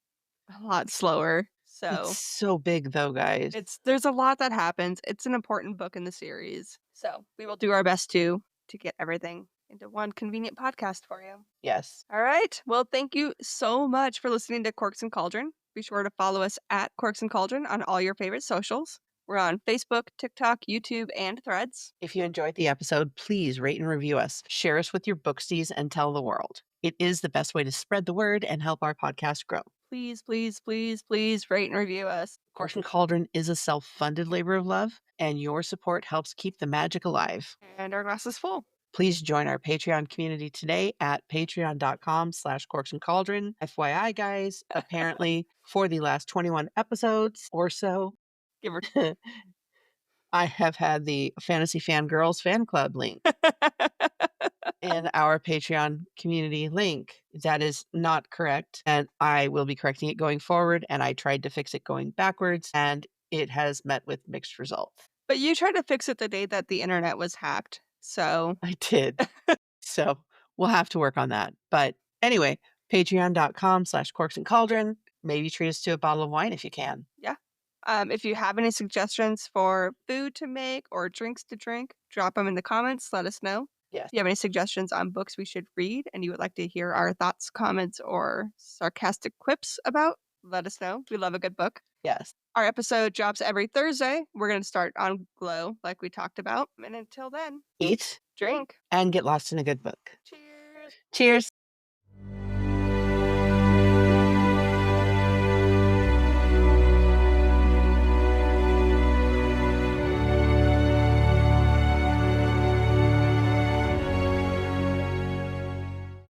a lot slower. It's So so big though, guys. there's a lot that happens. It's an important book in the series. So we will do our best to get everything into one convenient podcast for you. Yes. All right. Well, thank you so much for listening to Corks and Cauldron. Be sure to follow us at Corks and Cauldron on all your favorite socials. We're on Facebook, TikTok, YouTube, and Threads. If you enjoyed the episode, please rate and review us. Share us with your booksties and tell the world. It is the best way to spread the word and help our podcast grow. Please, please, please, please rate and review us. Corks and Cauldron is a self-funded labor of love, and your support helps keep the magic alive. And our glass is full. Please join our Patreon community today at patreon.com/corks and cauldron. FYI, guys, apparently for the last 21 episodes or so, Give her. I have had the Fantasy Fangirls fan club link in our Patreon community link. That is not correct, and I will be correcting it going forward. And I tried to fix it going backwards, and it has met with mixed results. But you tried to fix it the day that the internet was hacked. So, I did. So we'll have to work on that. But anyway, patreon.com/corks and cauldron. Maybe treat us to a bottle of wine if you can. yeah. If you have any suggestions for food to make or drinks to drink, drop them in the comments. Let us know. Yes. If you have any suggestions on books we should read and you would like to hear our thoughts, comments, or sarcastic quips about, let us know. We love a good book. Yes. Our episode drops every Thursday. We're going to start on Glow, like we talked about. And until then, Eat drink. and get lost in a good book. Cheers. Cheers.